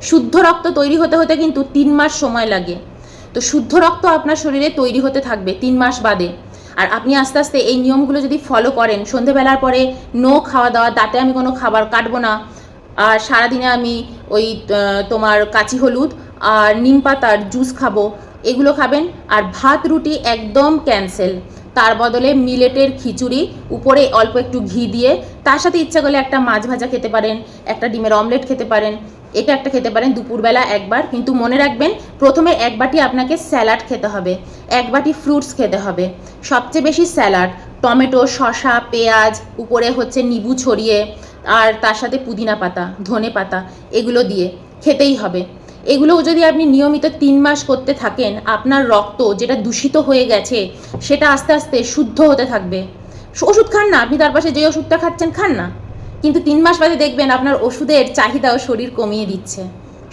শুদ্ধ রক্ত তৈরি হতে হতে কিন্তু 3 মাস সময় লাগে। তো শুদ্ধ রক্ত আপনার শরীরে তৈরি হতে থাকবে 3 মাস বাদে। আর আপনি আস্তে আস্তে এই নিয়মগুলো যদি ফলো করেন, সন্ধেবেলার পরে নো খাওয়া দাওয়া, দাঁতে আমি কোনো খাবার কাটবো না, আর সারাদিনে আমি ওই তোমার কাঁচি হলুদ আর নিম পাতার জুস খাবো, এগুলো খাবেন। আর ভাত রুটি একদম ক্যান্সেল, তার বদলে মিলেটের খিচুড়ি, উপরে অল্প একটু ঘি দিয়ে, তার সাথে ইচ্ছা করলে একটা মাছ ভাজা খেতে পারেন, একটা ডিমের অমলেট খেতে পারেন, এটা একটা খেতে পারেন দুপুরবেলা একবার। কিন্তু মনে রাখবেন প্রথমে 1 বাটি আপনাকে স্যালাড খেতে হবে, 1 বাটি ফ্রুটস খেতে হবে, সবচেয়ে বেশি স্যালাড, টমেটো, শসা, পেঁয়াজ, উপরে হচ্ছে নিবু ছড়িয়ে, আর তার সাথে পুদিনা পাতা, ধনে পাতা, এগুলো দিয়ে খেতেই হবে। এগুলো যদি আপনি নিয়মিত 3 মাস করতে থাকেন, আপনার রক্ত যেটা দূষিত হয়ে গেছে সেটা আস্তে আস্তে শুদ্ধ হতে থাকবে। ওষুধ খান না, আপনি তার পাশে যে ওষুধটা খাচ্ছেন খান না, কিন্তু 3 মাস বাদে দেখবেন আপনার ওষুধের চাহিদাও শরীর কমিয়ে দিচ্ছে,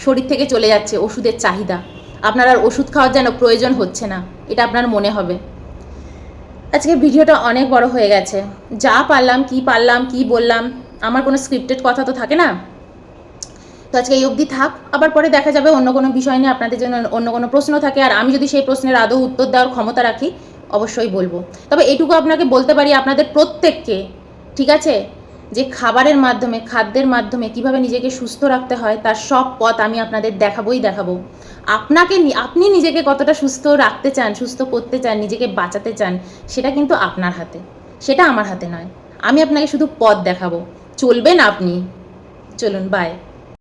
শরীর থেকে চলে যাচ্ছে ওষুধের চাহিদা, আপনার আর ওষুধ খাওয়ার যেন প্রয়োজন হচ্ছে না, এটা আপনার মনে হবে। আজকে ভিডিওটা অনেক বড় হয়ে গেছে, যা পারলাম কি বললাম, আমার কোনো স্ক্রিপ্টেড কথা তো থাকে না। তো আজকে এই অবধি থাক, আবার পরে দেখা যাবে অন্য কোনো বিষয় নিয়ে আপনাদের জন্য অন্য কোনো প্রশ্ন থাকে, আর আমি যদি সেই প্রশ্নের আদৌ উত্তর দেওয়ার ক্ষমতা রাখি অবশ্যই বলবো। তবে এটুকু আপনাকে বলতে পারি আপনাদের প্রত্যেককে, ঠিক আছে, যে খাবারের মাধ্যমে, খাদ্যের মাধ্যমে কিভাবে নিজেকে সুস্থ রাখতে হয় তার সব পথ আমি আপনাদের দেখাবো। আপনি নিজেকে কতটা সুস্থ রাখতে চান, সুস্থ করতে চান, নিজেকে বাঁচাতে চান, সেটা কিন্তু আপনার হাতে, সেটা আমার হাতে নয়। আমি আপনাকে শুধু পথ দেখাবো, চলবেন আপনি। চলুন, বাই।